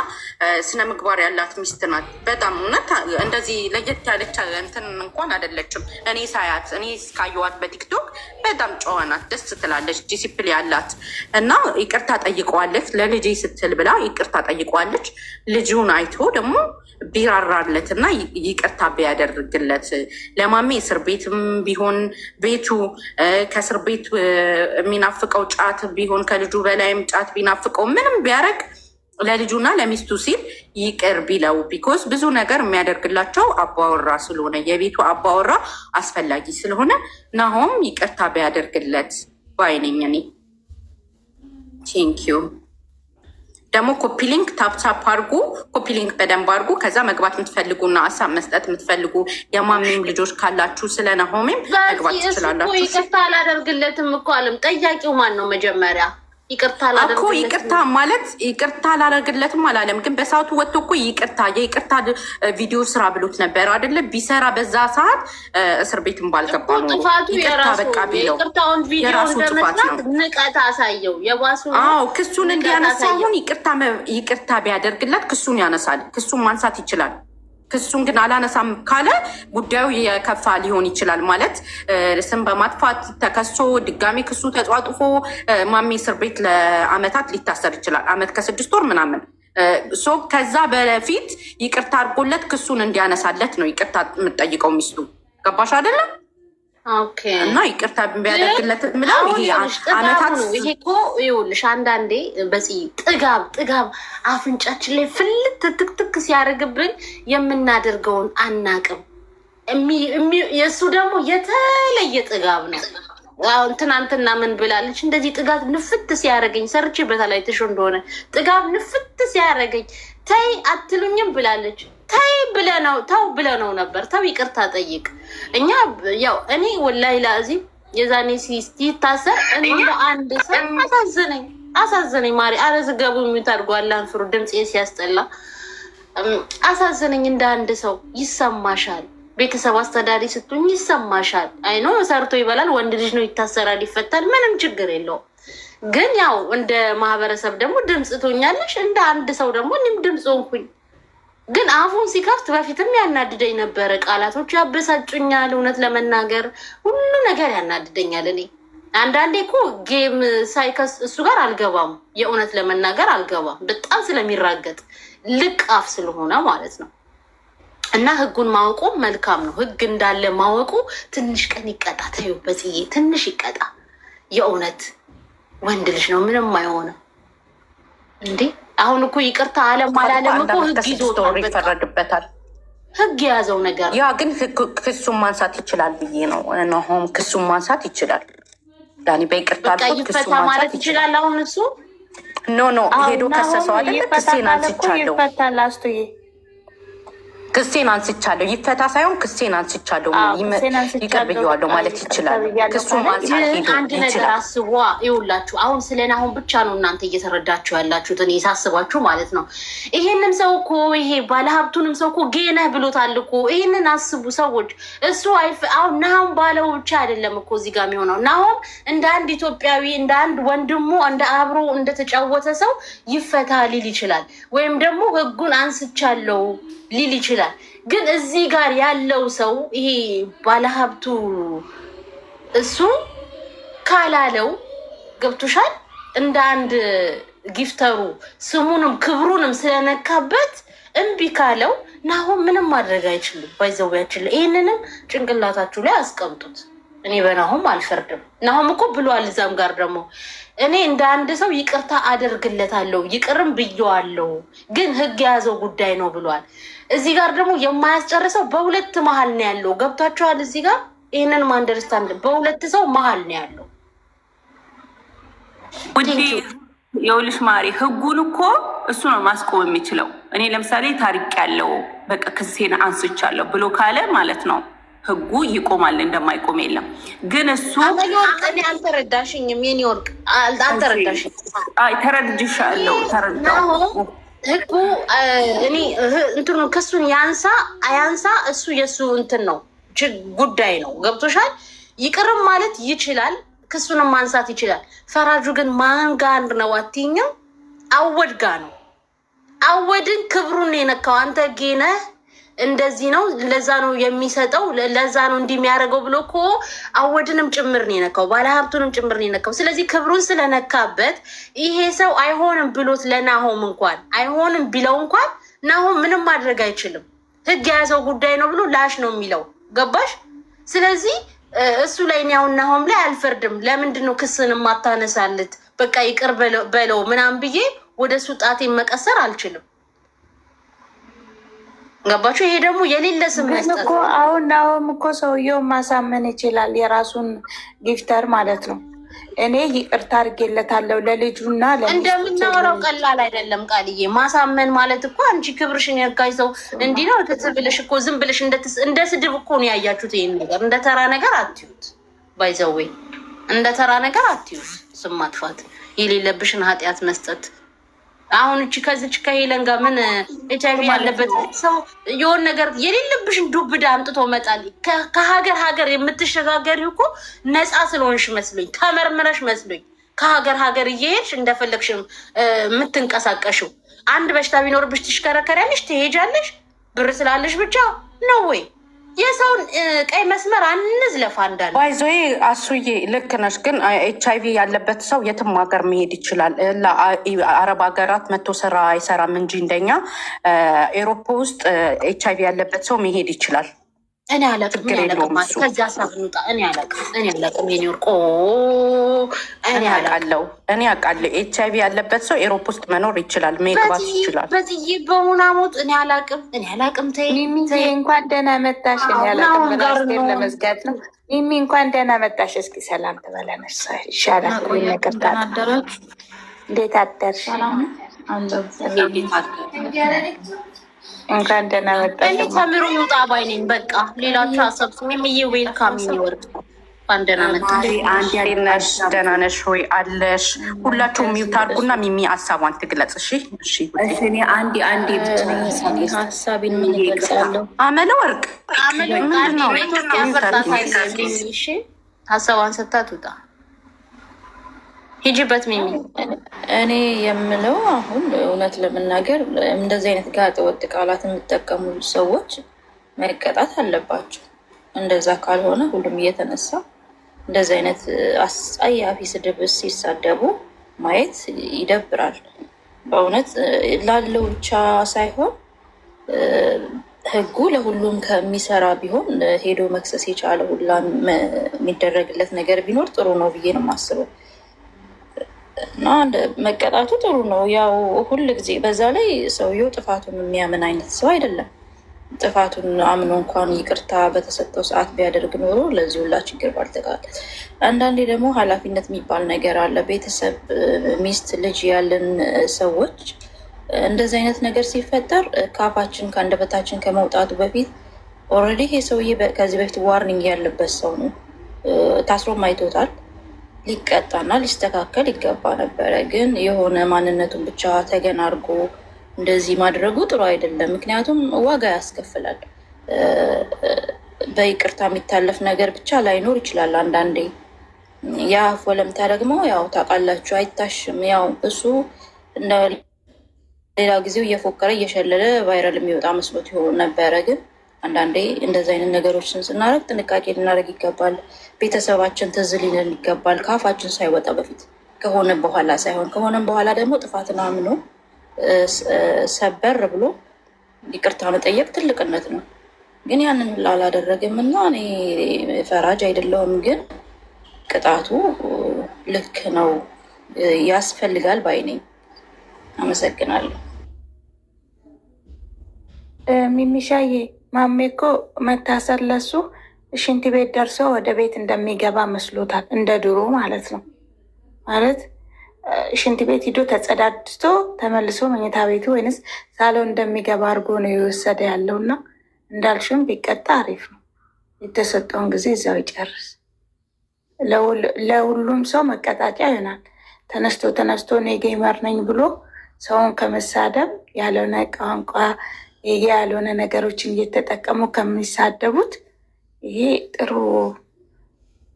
ስነ ምግባር ያላት ሚስት ናት። በጣም እውነት እንደዚህ ለየት ያለች እንትን እንኳን አይደለችም። እኔ ሳያት እኔ እስካየዋት በቲክቶክ በጣም ጨዋ ናት፣ ደስ ትላለች፣ ዲሲፕሊን ያላት እና ይቅርታ ጠይቀዋለች። ለልጄ ስትል ብላ ይቅርታ ጠይቀዋለች። ልጁን አይቶ ደግሞ ቢራራለት እና ይቅርታ ቢያደርግለት ለማሜ እስር ቤትም ቢሆን ቤቱ ከእስር ቤት የሚናፍቀው ጫት ቢሆን ከልጁ በላይም ጫት ቢናፍቀው ምንም ቢያደርግ ለልጁና ለሚስቱ ሲል ይቅር ቢለው። ቢኮዝ ብዙ ነገር የሚያደርግላቸው አባወራ ስለሆነ የቤቱ አባወራ አስፈላጊ ስለሆነ ናሆም ይቅርታ ቢያደርግለት ባይነኝ እኔ። ቴንኪዩ። ደግሞ ኮፒሊንክ ታፕታፕ አድርጉ፣ ኮፒሊንክ በደንብ አድርጉ። ከዛ መግባት የምትፈልጉና ሀሳብ መስጠት የምትፈልጉ የማሜም ልጆች ካላችሁ ስለ ናሆሜም መግባት ትችላላችሁ። ይቅርታ አላደርግለትም እኮ አለም። ጠያቂው ማን ነው መጀመሪያ? ይቅርታ ማለት ይቅርታ አላደርግለትም አላለም። ግን በሰዓቱ ወጥቶ እኮ የይቅርታ ቪዲዮ ስራ ብሎት ነበር አይደለ? ቢሰራ በዛ ሰዓት እስር ቤትም ባልገባ ነው። ጥፋቱ የራሱ የራሱ ጥፋት ነው። ንቀት አሳየው የባሱ። አዎ ክሱን እንዲያነሳ አሁን ይቅርታ ቢያደርግለት ክሱን ያነሳል። ክሱን ማንሳት ይችላል። ክሱን ግን አላነሳም ካለ ጉዳዩ የከፋ ሊሆን ይችላል። ማለት ስም በማጥፋት ተከሶ ድጋሚ ክሱ ተጧጥፎ ማሜ እስር ቤት ለአመታት ሊታሰር ይችላል። አመት ከ6 ወር ምናምን። ከዛ በፊት ይቅርታ አድርጎለት ክሱን እንዲያነሳለት ነው ይቅርታ የምጠይቀው ሚስቱ። ገባሽ አይደለም? እና ይቅርታ ቢያደርግለት ምለው ይሄ አመታት ነው። ይሄ እኮ ይኸውልሽ አንዳንዴ በዚህ ጥጋብ አፍንጫችን ላይ ፍልት ትክትክ ሲያደርግብን የምናደርገውን አናቅም። የእሱ ደግሞ የተለየ ጥጋብ ነው። አሁን ትናንትና ምን ብላለች? እንደዚህ ጥጋብ ንፍት ሲያደርገኝ ሰርቼ በተለይ ትሾ እንደሆነ ጥጋብ ንፍት ሲያደርገኝ ተይ አትሉኝም ብላለች። ተይ ተው ብለነው ነበር። ተው ይቅርታ ጠይቅ። እኛ ያው እኔ ወላሂ ላዚም የዛኔ ሲታሰር እንደ አንድ ሰው አሳዘነኝ። ማሪ አረዝገቡ የሚታርጓላ አንፍሩ ድምፅ ሲያስጠላ አሳዘነኝ። እንደ አንድ ሰው ይሰማሻል። ቤተሰብ አስተዳሪ ስትሆኝ ይሰማሻል። አይኖ ሰርቶ ይበላል። ወንድ ልጅ ነው፣ ይታሰራል፣ ይፈታል፣ ምንም ችግር የለውም። ግን ያው እንደ ማህበረሰብ ደግሞ ድምፅ ትሆኛለሽ። እንደ አንድ ሰው ደግሞ እኔም ድምፅ ሆንኩኝ። ግን አፉን ሲከፍት በፊትም ያናድደኝ ነበረ። ቃላቶቹ ያበሳጩኛል። እውነት ለመናገር ሁሉ ነገር ያናድደኛል። እኔ አንዳንዴ እኮ ጌም ሳይከስ እሱ ጋር አልገባም። የእውነት ለመናገር አልገባም። በጣም ስለሚራገጥ ልቅ አፍ ስለሆነ ማለት ነው። እና ህጉን ማወቁ መልካም ነው። ህግ እንዳለ ማወቁ ትንሽ ቀን ይቀጣ። ተይው በጽዬ ትንሽ ይቀጣ። የእውነት ወንድ ልጅ ነው፣ ምንም አይሆንም። እንዴ አሁን እኮ ይቅርታ አለም አላለም እኮ ህግ ይዞታል፣ ይፈረድበታል። ህግ የያዘው ነገር ያ ግን ክሱን ማንሳት ይችላል ብዬ ነው። አሁን ክሱን ማንሳት ይችላል። ዳኒ በይቅርታ ይፈታ ማለት ይችላል። አሁን እሱ ኖ ሄዶ ከሰሰው አይደለ? ክሴን አንስቻለሁ፣ ይፈታል። አስቱዬ ክሴን አንስቻለሁ። ይፈታ ሳይሆን ክሴን አንስቻለሁ፣ ይቅር ብዬዋለሁ ማለት ይችላል። ክሱን ማንሳት ሄዶ አንድ ነገር አስቧ። ይውላችሁ አሁን ስለን አሁን ብቻ ነው እናንተ እየተረዳችሁ ያላችሁት፣ እኔ ሳስባችሁ ማለት ነው። ይሄንም ሰው እኮ ይሄ ባለሀብቱንም ሰው እኮ ጌነህ ብሎታል እኮ። ይሄንን አስቡ ሰዎች። እሱ አሁን ናሁም ባለው ብቻ አይደለም እኮ እዚህ ጋር የሚሆነው። ናሁም እንደ አንድ ኢትዮጵያዊ እንደ አንድ ወንድሙ እንደ አብሮ እንደተጫወተ ሰው ይፈታ ሊል ይችላል፣ ወይም ደግሞ ህጉን አንስቻለሁ ሊል ይችላል። ግን እዚህ ጋር ያለው ሰው ይሄ ባለሀብቱ እሱ ካላለው ገብቶሻል። እንደ አንድ ጊፍተሩ ስሙንም ክብሩንም ስለነካበት እምቢ ካለው ናሁም ምንም ማድረግ አይችልም። ባይዘውያችል ይህንንም ጭንቅላታችሁ ላይ አስቀምጡት። እኔ በናሁም አልፈርድም። ናሁም እኮ ብሏል። እዛም ጋር ደግሞ እኔ እንደ አንድ ሰው ይቅርታ አደርግለታለሁ፣ ይቅርም ብየዋለሁ፣ ግን ህግ የያዘው ጉዳይ ነው ብሏል። እዚህ ጋር ደግሞ የማያስጨርሰው በሁለት መሀል ነው ያለው። ገብቷችኋል? እዚህ ጋር ይህንን አንደርስታንድ በሁለት ሰው መሀል ነው ያለው። ውዴ የውልሽ ማሪ ህጉን እኮ እሱ ነው ማስቆም የሚችለው። እኔ ለምሳሌ ታሪክ ያለው በቃ ክሴን አንስቻለሁ ብሎ ካለ ማለት ነው ህጉ ይቆማል፣ እንደማይቆም የለም። ግን እሱ እኔ አልተረዳሽኝም። የኔ ወርቅ አልተረዳሽኝ። ተረድሻለሁ፣ ተረዳሁ። ህጉ እኔ እንትኑ ክሱን ያንሳ አያንሳ እሱ የእሱ እንትን ነው ጉዳይ ነው። ገብቶሻል? ይቅርም ማለት ይችላል፣ ክሱንም ማንሳት ይችላል። ፈራጁ ግን ማን ጋር ነው አትይኝም? አወድ ጋ ነው። አወድን ክብሩን የነካው አንተ ጌነህ እንደዚህ ነው፣ ለዛ ነው የሚሰጠው፣ ለዛ ነው እንዲህ የሚያደርገው ብሎ እኮ አወድንም ጭምር ነው የነካው፣ ባለሀብቱንም ጭምር ነው የነካው። ስለዚህ ክብሩን ስለነካበት ይሄ ሰው አይሆንም ብሎት ለናሆም እንኳን አይሆንም ቢለው እንኳን ናሆም ምንም ማድረግ አይችልም። ህግ የያዘው ጉዳይ ነው ብሎ ላሽ ነው የሚለው። ገባሽ? ስለዚህ እሱ ላይ እኔ አሁን ናሆም ላይ አልፈርድም። ለምንድን ነው ክስን ማታነሳለት? በቃ ይቅር በለው ምናምን ብዬ ወደ እሱ ጣቴን መቀሰር አልችልም። ገባችሁ? ይሄ ደግሞ የሌለ ስም መስጠት እኮ አሁን ናሆም እኮ ሰውየውን ማሳመን ይችላል፣ የራሱን ጊፍተር ማለት ነው። እኔ ይቅርታ አድርጌለታለሁ ለልጁና እንደምናወራው ቀላል አይደለም። ቃልዬ ማሳመን ማለት እኮ አንቺ ክብርሽን ያጋይ ሰው እንዲህ ነው ብለሽ እኮ ዝም ብለሽ እንደ ስድብ እኮ ነው ያያችሁት። ይሄን ነገር እንደ ተራ ነገር አትዩት። ባይዘዌ እንደ ተራ ነገር አትዩት። ስም ማጥፋት፣ የሌለብሽን ኃጢአት መስጠት። አሁን እቺ ከዚች ከሄለን ጋር ምን ኤችአይቪ ያለበት ሰው የሆን ነገር የሌለብሽን ዱብዳ አምጥቶ መጣል። ከሀገር የምትሸጋገሪው እኮ ነፃ ስለሆንሽ መስሎኝ፣ ተመርምረሽ መስሎኝ ከሀገር እየሄድሽ እንደፈለግሽ የምትንቀሳቀሽው። አንድ በሽታ ቢኖርብሽ ትሽከረከሪያለሽ፣ ትሄጃለሽ። ብር ስላለሽ ብቻ ነው ወይ? የሰውን ቀይ መስመር አንዝለፍ። አንዳንድ ባይዞዬ አሱዬ ልክ ነሽ። ግን ኤችአይቪ ያለበት ሰው የትም ሀገር መሄድ ይችላል። አረብ ሀገራት መቶ ስራ አይሰራም እንጂ እንደኛ ኤሮፓ ውስጥ ኤችአይቪ ያለበት ሰው መሄድ ይችላል። እኔ አላቅም ከዚያ ሀሳብ እንውጣ። እኔ አላቅም የኔ ወርቆ እኔ አውቃለሁ ኤችአይቪ ያለበት ሰው ኤሮፓ ውስጥ መኖር ይችላል፣ መግባት ይችላል። በዚህ በሙናሞት እኔ አላቅም። ሚሚ እንኳን ደህና መጣሽ። እኔ አላቅም በናስቴር ለመዝጋት ነው። ሚሚ እንኳን ደህና መጣሽ። እስኪ ሰላም ትበለነሽ ይሻላል። ነገር ታደራችሁ። እንዴት አደርሽ? እንኳን ደህና መጣሽ። እኔ ተምሮ ይውጣ ባይ ነኝ። በቃ ሌላችሁ አሰብኩ። ሚሚዬ ዌልካም የሚወርቅ እንኳን ደህና መጣሽ። ነሽ? ደህና ነሽ ወይ? አለሽ? ሁላችሁም ሚውት አድርጉና ሚሚ ሀሳቧን ትግለጽ። እሺ እኔ አንዴ ሀሳቢን ምን ይገልጻለሁ? አመለ ወርቅ ኢትዮጵያ ፈርታታ ሀሳቧን ሰታ ትውጣ። ሂጂበት ሚሚ። እኔ የምለው አሁን እውነት ለመናገር እንደዚህ አይነት ጋጠ ወጥ ቃላት የሚጠቀሙ ሰዎች መቀጣት አለባቸው። እንደዛ ካልሆነ ሁሉም እየተነሳ እንደዚህ አይነት አስጸያፊ ስድብ ሲሳደቡ ማየት ይደብራል። በእውነት ላለው ብቻ ሳይሆን ህጉ ለሁሉም ከሚሰራ ቢሆን ሄዶ መክሰስ የቻለ ሁላ የሚደረግለት ነገር ቢኖር ጥሩ ነው ብዬ ነው የማስበው። እና መቀጣቱ ጥሩ ነው። ያው ሁል ጊዜ በዛ ላይ ሰውየው ጥፋቱን የሚያምን አይነት ሰው አይደለም። ጥፋቱን አምኖ እንኳን ይቅርታ በተሰጠው ሰዓት ቢያደርግ ኖሮ ለዚህ ሁላ ችግር ባልተጋለጠ። አንዳንዴ ደግሞ ኃላፊነት የሚባል ነገር አለ። ቤተሰብ፣ ሚስት፣ ልጅ ያለን ሰዎች እንደዚህ አይነት ነገር ሲፈጠር ከአፋችን ከአንደበታችን ከመውጣቱ በፊት ኦልሬዲ ይሄ ሰውዬ ከዚህ በፊት ዋርኒንግ ያለበት ሰው ነው። ታስሮም አይቶታል። ሊቀጣና ሊስተካከል ይገባ ነበረ። ግን የሆነ ማንነቱን ብቻ ተገን አድርጎ እንደዚህ ማድረጉ ጥሩ አይደለም። ምክንያቱም ዋጋ ያስከፍላል። በይቅርታ የሚታለፍ ነገር ብቻ ላይኖር ይችላል። አንዳንዴ የአፍ ወለምታ ደግሞ ያው ታውቃላችሁ አይታሽም። ያው እሱ እንደ ሌላ ጊዜው እየፎከረ እየሸለለ ቫይራል የሚወጣ መስሎት ይሆን ነበረ። ግን አንዳንዴ እንደዚህ አይነት ነገሮችን ስናደርግ ጥንቃቄ ልናደርግ ይገባል። ቤተሰባችን ትዝ ሊለን ይገባል። ከአፋችን ሳይወጣ በፊት ከሆነ በኋላ ሳይሆን ከሆነም በኋላ ደግሞ ጥፋትን አምኖ ሰበር ብሎ ይቅርታ መጠየቅ ትልቅነት ነው። ግን ያንን ሁላ አላደረግም እና እኔ ፈራጅ አይደለሁም። ግን ቅጣቱ ልክ ነው፣ ያስፈልጋል ባይ ነኝ። አመሰግናለሁ። ሚሚሻዬ ማሜ እኮ መታሰር ለሱ ሽንት ቤት ደርሶ ወደ ቤት እንደሚገባ መስሎታል። እንደ ድሮ ማለት ነው። ማለት ሽንት ቤት ሂዶ ተጸዳድቶ ተመልሶ መኝታ ቤቱ ወይንስ ሳሎን እንደሚገባ አድርጎ ነው የወሰደ ያለው እና እንዳልሽም ቢቀጣ አሪፍ ነው። የተሰጠውን ጊዜ እዛው ይጨርስ። ለሁሉም ሰው መቀጣጫ ይሆናል። ተነስቶ እኔ ጌመር ነኝ ብሎ ሰውን ከመሳደብ ያልሆነ ቋንቋ ያልሆነ ነገሮችን እየተጠቀሙ ከሚሳደቡት ይሄ ጥሩ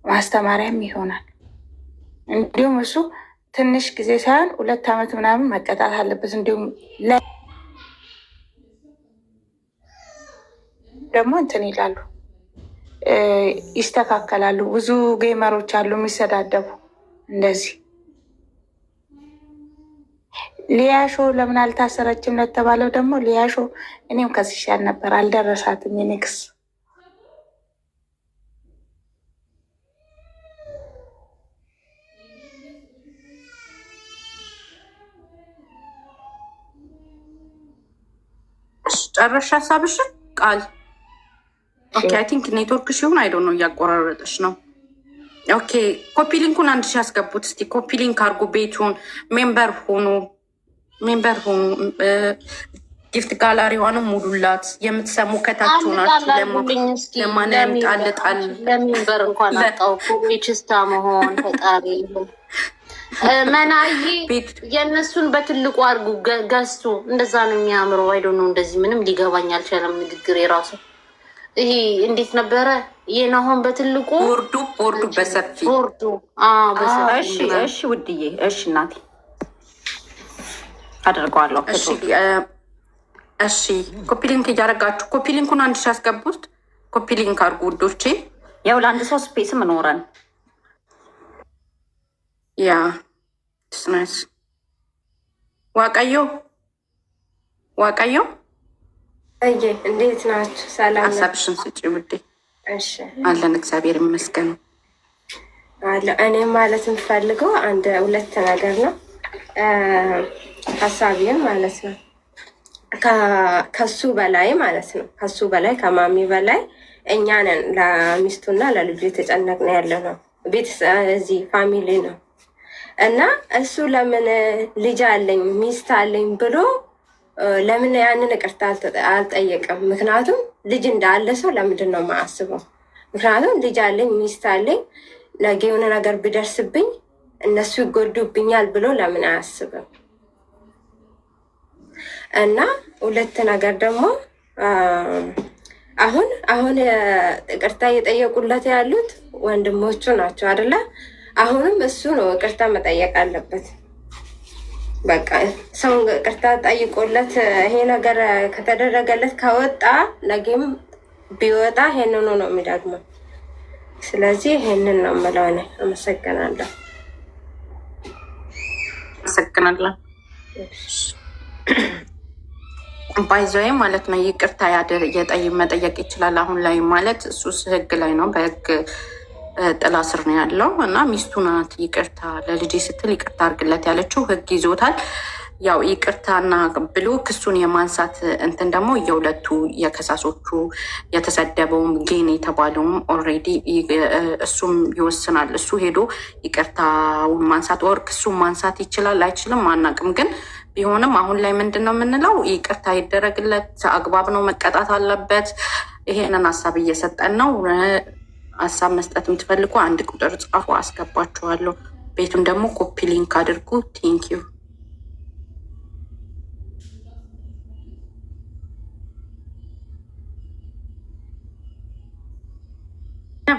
ማስተማሪያም ይሆናል። እንዲሁም እሱ ትንሽ ጊዜ ሳይሆን 2 ዓመት ምናምን መቀጣት አለበት። እንዲሁም ደግሞ እንትን ይላሉ፣ ይስተካከላሉ። ብዙ ጌመሮች አሉ የሚሰዳደቡ እንደዚህ። ሊያሾ ለምን አልታሰረችም ለተባለው ደግሞ ሊያሾ እኔም ከስሻል ነበር፣ አልደረሳትም የኔክስ ጨረሻ ሀሳብሽን ቃል ኦኬ። አይ ቲንክ ኔትወርክ ሲሆን አይዶ ነው እያቆራረጠች ነው። ኦኬ ኮፒ ሊንኩን 1000 ያስገቡት እስቲ። ኮፒ ሊንክ አድርጉ፣ ቤቱን ሜምበር ሆኑ። ጊፍት ጋላሪዋንም ሙሉላት። የምትሰሙ ከታች ናችሁ። ለማን ያምጣልጣል? ለሜምበር እንኳን አጣው ችስታ መሆን ፈጣሪ መናዬ የእነሱን በትልቁ አድርጉ ገዝቱ። እንደዛ ነው የሚያምረው። አይዶ ነው እንደዚህ ምንም ሊገባኝ አልቻለም። ንግግር የራሱ ይሄ እንዴት ነበረ? ይህን አሁን በትልቁ ቦርዱ በሰፊ ቦርዱ እሺ ውድዬ፣ እሺ እናቴ አደርገዋለሁ። እሺ ኮፒ ሊንክ እያደረጋችሁ ኮፒ ሊንኩን 1000 ያስገቡት። ኮፒ ሊንክ አድርጉ ውዶቼ። ያው ለአንድ ሰው ስፔስም ኖረን ያ ስናይስ ዋቀዮ እዬ እንዴት ናችሁ? ሰላም ሀሳብሽን ስጪ ውዴ። እሺ አለን እግዚአብሔር ይመስገን አለ። እኔ ማለት የምፈልገው 2 ነገር ነው። ሀሳቢን ማለት ነው ከሱ በላይ ማለት ነው ከሱ በላይ ከማሚ በላይ እኛ ነን ለሚስቱና ለልጁ የተጨነቅን ያለ ነው። ቤተሰብ እዚህ ፋሚሊ ነው እና እሱ ለምን ልጅ አለኝ ሚስት አለኝ ብሎ ለምን ያንን ይቅርታ አልጠየቅም? ምክንያቱም ልጅ እንዳለ ሰው ለምንድን ነው የማያስበው? ምክንያቱም ልጅ አለኝ ሚስት አለኝ ነገ የሆነ ነገር ቢደርስብኝ እነሱ ይጎዱብኛል ብሎ ለምን አያስብም? እና 2 ነገር ደግሞ አሁን ይቅርታ እየጠየቁለት ያሉት ወንድሞቹ ናቸው አይደለ? አሁንም እሱ ነው ይቅርታ መጠየቅ አለበት። በቃ ሰው ይቅርታ ጠይቆለት ይሄ ነገር ከተደረገለት ከወጣ ነገም ቢወጣ ይሄንኑ ነው የሚደግመው። ስለዚህ ይሄንን ነው የምለው እኔ። አመሰግናለሁ። ባይዘይ ማለት ነው ይቅርታ መጠየቅ ይችላል። አሁን ላይ ማለት እሱ ህግ ላይ ነው፣ በህግ ጥላ ስር ነው ያለው እና ሚስቱ ናት ይቅርታ ለልጄ ስትል ይቅርታ አድርግለት ያለችው፣ ህግ ይዞታል። ያው ይቅርታና ብሎ ክሱን የማንሳት እንትን ደግሞ የሁለቱ የከሳሶቹ የተሰደበውም ጌን የተባለውም ኦልሬዲ እሱም ይወስናል። እሱ ሄዶ ይቅርታውን ማንሳት ወር ክሱን ማንሳት ይችላል አይችልም አናውቅም። ግን ቢሆንም አሁን ላይ ምንድን ነው የምንለው? ይቅርታ ይደረግለት፣ አግባብ ነው፣ መቀጣት አለበት። ይሄንን ሀሳብ እየሰጠን ነው። ሀሳብ መስጠት የምትፈልጉ 1 ቁጥር ጻፉ፣ አስገባችኋለሁ። ቤቱን ደግሞ ኮፒ ሊንክ አድርጉ። ቴንኪዩ።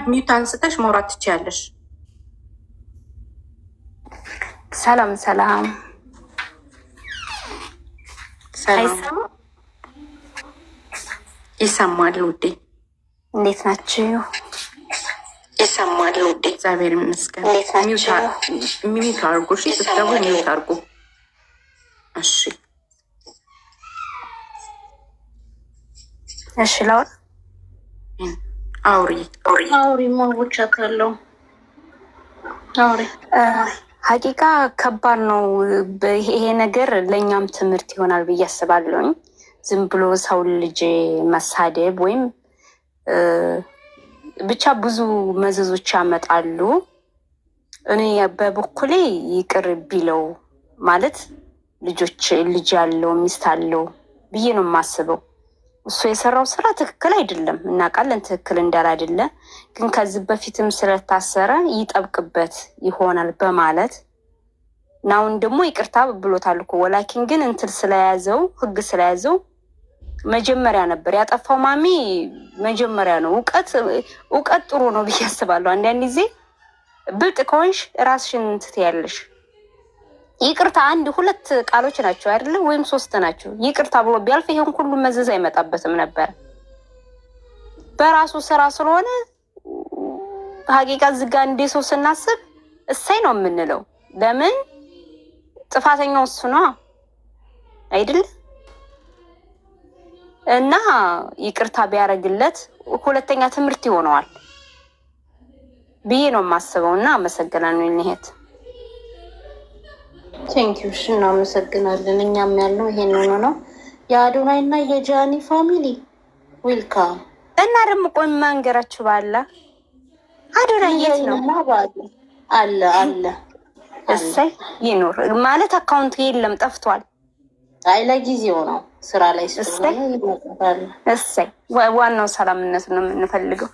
ሚዩት አንስተሽ መውራት ትችያለሽ። ሰላም ሰላም። ይሰማል ውዴ? እንዴት ናችሁ? ይሰማል ውዴ? እግዚአብሔር ይመስገን። ሚዩት አርጉ። እሺ ስትገቡ ሚዩት አርጉ። እሺ እሺ። ላውራ? አውሪ ማቦቻ ካለው አውሪ። ሀቂቃ ከባድ ነው ይሄ ነገር፣ ለእኛም ትምህርት ይሆናል ብዬ አስባለሁኝ። ዝም ብሎ ሰው ልጅ መሳደብ ወይም ብቻ ብዙ መዘዞች ያመጣሉ። እኔ በበኩሌ ይቅር ቢለው ማለት ልጅ ያለው ሚስት አለው ብዬ ነው የማስበው። እሱ የሰራው ስራ ትክክል አይደለም፣ እናውቃለን ትክክል እንዳላይደለ። ግን ከዚህ በፊትም ስለታሰረ ይጠብቅበት ይሆናል በማለት ናውን ደግሞ ይቅርታ ብሎታል እኮ። ወላኪን ግን እንትን ስለያዘው ህግ ስለያዘው መጀመሪያ ነበር ያጠፋው። ማሚ መጀመሪያ ነው። እውቀት ጥሩ ነው ብዬ አስባለሁ። አንዳንድ ጊዜ ብልጥ ከሆንሽ ራስሽን ትትያለሽ። ይቅርታ 1-2 ቃሎች ናቸው አይደለ? ወይም 3 ናቸው። ይቅርታ ብሎ ቢያልፍ ይሄን ሁሉ መዘዝ አይመጣበትም ነበር። በራሱ ስራ ስለሆነ ሀቂቃ ዝጋ እንደ ሰው ስናስብ እሳይ ነው የምንለው። ለምን ጥፋተኛው እሱ ነው አይደል? እና ይቅርታ ቢያደርግለት ሁለተኛ ትምህርት ይሆነዋል ብዬ ነው የማስበው። እና አመሰግናለሁ ይሄት ቴንኪዩ። እሺ እናመሰግናለን። እኛም ያልነው ይሄንን ነው። የአዶናይ እና የጃኒ ፋሚሊ ዌልካም። እና ደግሞ ቆይ መንገራችሁ ባላ አዶናይ የት ነው? አለ እሰይ ይኖር ማለት አካውንት የለም ጠፍቷል። አይ ለጊዜው ነው ስራ ላይ እሰይ ዋናው ሰላምነት ነው የምንፈልገው።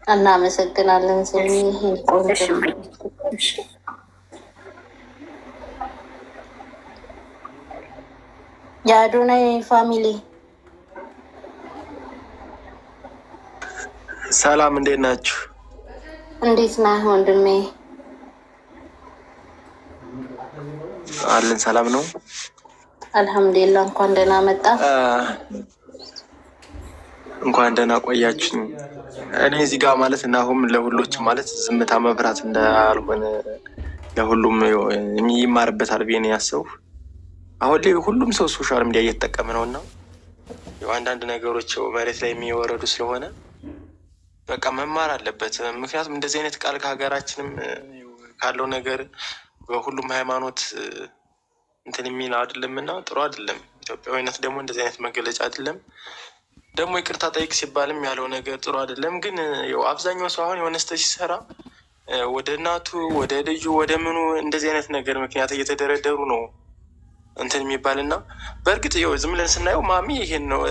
እናመሰግናለን። ሰሚ የአዶናይ ፋሚሊ ሰላም፣ እንዴት ናችሁ? እንዴት ነህ ወንድሜ? አለን ሰላም ነው አልሐምዱሊላህ። እንኳን ደህና መጣ። እንኳን ደህና ቆያችሁኝ። እኔ እዚህ ጋር ማለት እናሁም ለሁሎችም ማለት ዝምታ መብራት እንዳልሆነ ለሁሉም ይማርበታል ብዬ ነው ያሰብኩ። አሁን ላይ ሁሉም ሰው ሶሻል ሚዲያ እየተጠቀመ ነው እና አንዳንድ ነገሮች መሬት ላይ የሚወረዱ ስለሆነ በቃ መማር አለበት። ምክንያቱም እንደዚህ አይነት ቃል ከሀገራችንም ካለው ነገር በሁሉም ሃይማኖት እንትን የሚል አይደለም እና ጥሩ አይደለም። ኢትዮጵያዊነት ደግሞ እንደዚህ አይነት መገለጫ አይደለም። ደግሞ ይቅርታ ጠይቅ ሲባልም ያለው ነገር ጥሩ አይደለም። ግን አብዛኛው ሰው አሁን የሆነ ስህተት ሲሰራ ወደ እናቱ ወደ ልጁ ወደ ምኑ እንደዚህ አይነት ነገር ምክንያት እየተደረደሩ ነው እንትን የሚባል እና በእርግጥ ዝም ብለን ስናየው ማሚ ይሄን ነው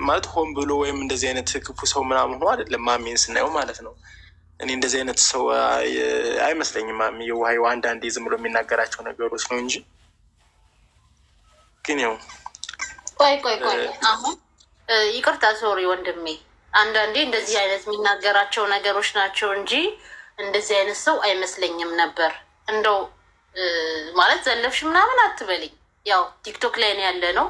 ማለት ሆን ብሎ ወይም እንደዚህ አይነት ክፉ ሰው ምናምን ሆኖ አይደለም ማሚን ስናየው ማለት ነው። እኔ እንደዚህ አይነት ሰው አይመስለኝም። ማሚ የውሀዩ አንዳንዴ ዝም ብሎ የሚናገራቸው ነገሮች ነው እንጂ ግን ቆይ አሁን ይቅርታ ሶሪ ወንድሜ፣ አንዳንዴ እንደዚህ አይነት የሚናገራቸው ነገሮች ናቸው እንጂ እንደዚህ አይነት ሰው አይመስለኝም ነበር። እንደው ማለት ዘለፍሽ ምናምን አትበልኝ። ያው ቲክቶክ ላይ ነው ያለ ነው።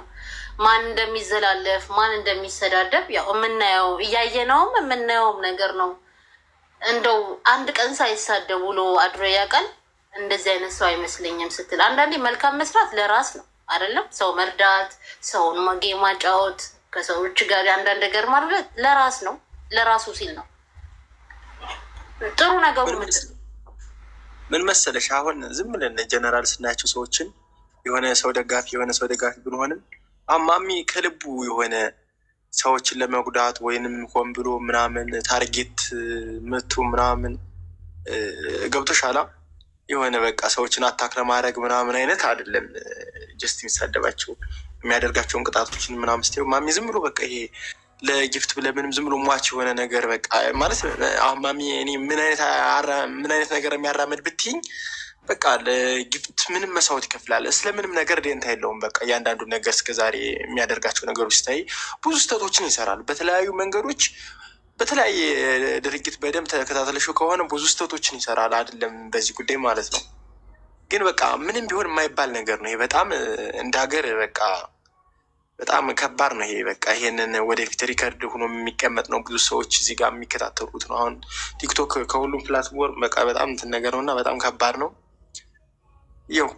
ማን እንደሚዘላለፍ ማን እንደሚሰዳደብ ያው የምናየው እያየነውም የምናየውም ነገር ነው። እንደው አንድ ቀን ሳይሳደብ ውሎ አድሮ ያውቃል። እንደዚህ አይነት ሰው አይመስለኝም ስትል አንዳንዴ መልካም መስራት ለራስ ነው። አይደለም። ሰው መርዳት፣ ሰውን መጌ ማጫወት፣ ከሰዎች ጋር አንዳንድ ነገር ማድረግ ለራስ ነው፣ ለራሱ ሲል ነው። ጥሩ ነገሩ ምን መሰለሽ፣ አሁን ዝም ብለን ጀነራል ስናያቸው ሰዎችን የሆነ ሰው ደጋፊ ብንሆንም አማሚ ከልቡ የሆነ ሰዎችን ለመጉዳት ወይንም ሆን ብሎ ምናምን ታርጌት መቱ ምናምን ገብቶሻላ የሆነ በቃ ሰዎችን አታክ ለማድረግ ምናምን አይነት አይደለም። ጀስት የሚሳደባቸው የሚያደርጋቸውን ቅጣቶችን ምናምን ስትይው ማሚ ዝም ብሎ በቃ ይሄ ለጊፍት ብለምንም ዝም ብሎ ሟች የሆነ ነገር በቃ ማለት አሁን ማሚ እኔ ምን አይነት ነገር የሚያራምድ ብትይኝ በቃ ለጊፍት ምንም መስዋዕት ይከፍላል። ስለምንም ነገር ደንታ የለውም። በቃ እያንዳንዱ ነገር እስከዛሬ የሚያደርጋቸው ነገሮች ስታይ ብዙ ስህተቶችን ይሰራል። በተለያዩ መንገዶች በተለያየ ድርጊት በደንብ ተከታተለሽው ከሆነ ብዙ ስህተቶችን ይሰራል። አይደለም በዚህ ጉዳይ ማለት ነው። ግን በቃ ምንም ቢሆን የማይባል ነገር ነው ይሄ። በጣም እንደ ሀገር በቃ በጣም ከባድ ነው ይሄ። በቃ ይሄንን ወደፊት ሪከርድ ሆኖ የሚቀመጥ ነው። ብዙ ሰዎች እዚህ ጋር የሚከታተሉት ነው። አሁን ቲክቶክ ከሁሉም ፕላትፎርም በቃ በጣም እንትን ነገር ነው እና በጣም ከባድ ነው። ይው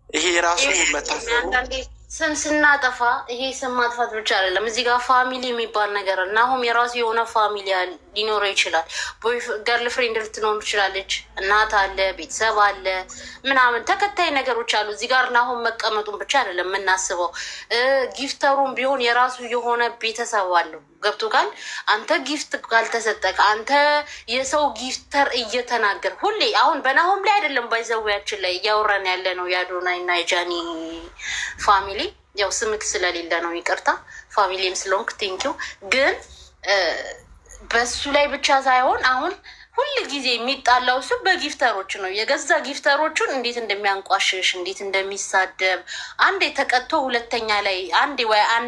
ይሄ የራሱ መታሰሩ ስም ስናጠፋ ይሄ ስም ማጥፋት ብቻ አይደለም። እዚህ ጋር ፋሚሊ የሚባል ነገር እና አሁን የራሱ የሆነ ፋሚሊ ሊኖረው ይችላል። ገርል ፍሬንድ ልትኖር ትችላለች። እናት አለ፣ ቤተሰብ አለ፣ ምናምን ተከታይ ነገሮች አሉ። እዚህ ጋር እና አሁን መቀመጡን ብቻ አይደለም የምናስበው። ጊፍተሩም ቢሆን የራሱ የሆነ ቤተሰብ አለው። ገብቶካል? አንተ ጊፍት ካልተሰጠክ አንተ የሰው ጊፍተር እየተናገር ሁሌ አሁን በናሆም ላይ አይደለም ባይዘዊያችን ላይ እያወራን ያለ ነው። የአዶናይ እና የጃኒ ፋሚሊ ያው ስምክ ስለሌለ ነው ይቅርታ። ፋሚሊም ስለሆንክ ቴንኪው። ግን በሱ ላይ ብቻ ሳይሆን አሁን ሁል ጊዜ የሚጣላው እሱ በጊፍተሮች ነው። የገዛ ጊፍተሮቹን እንዴት እንደሚያንቋሽሽ እንዴት እንደሚሳደብ አንዴ ተቀጥቶ ሁለተኛ ላይ አንዴ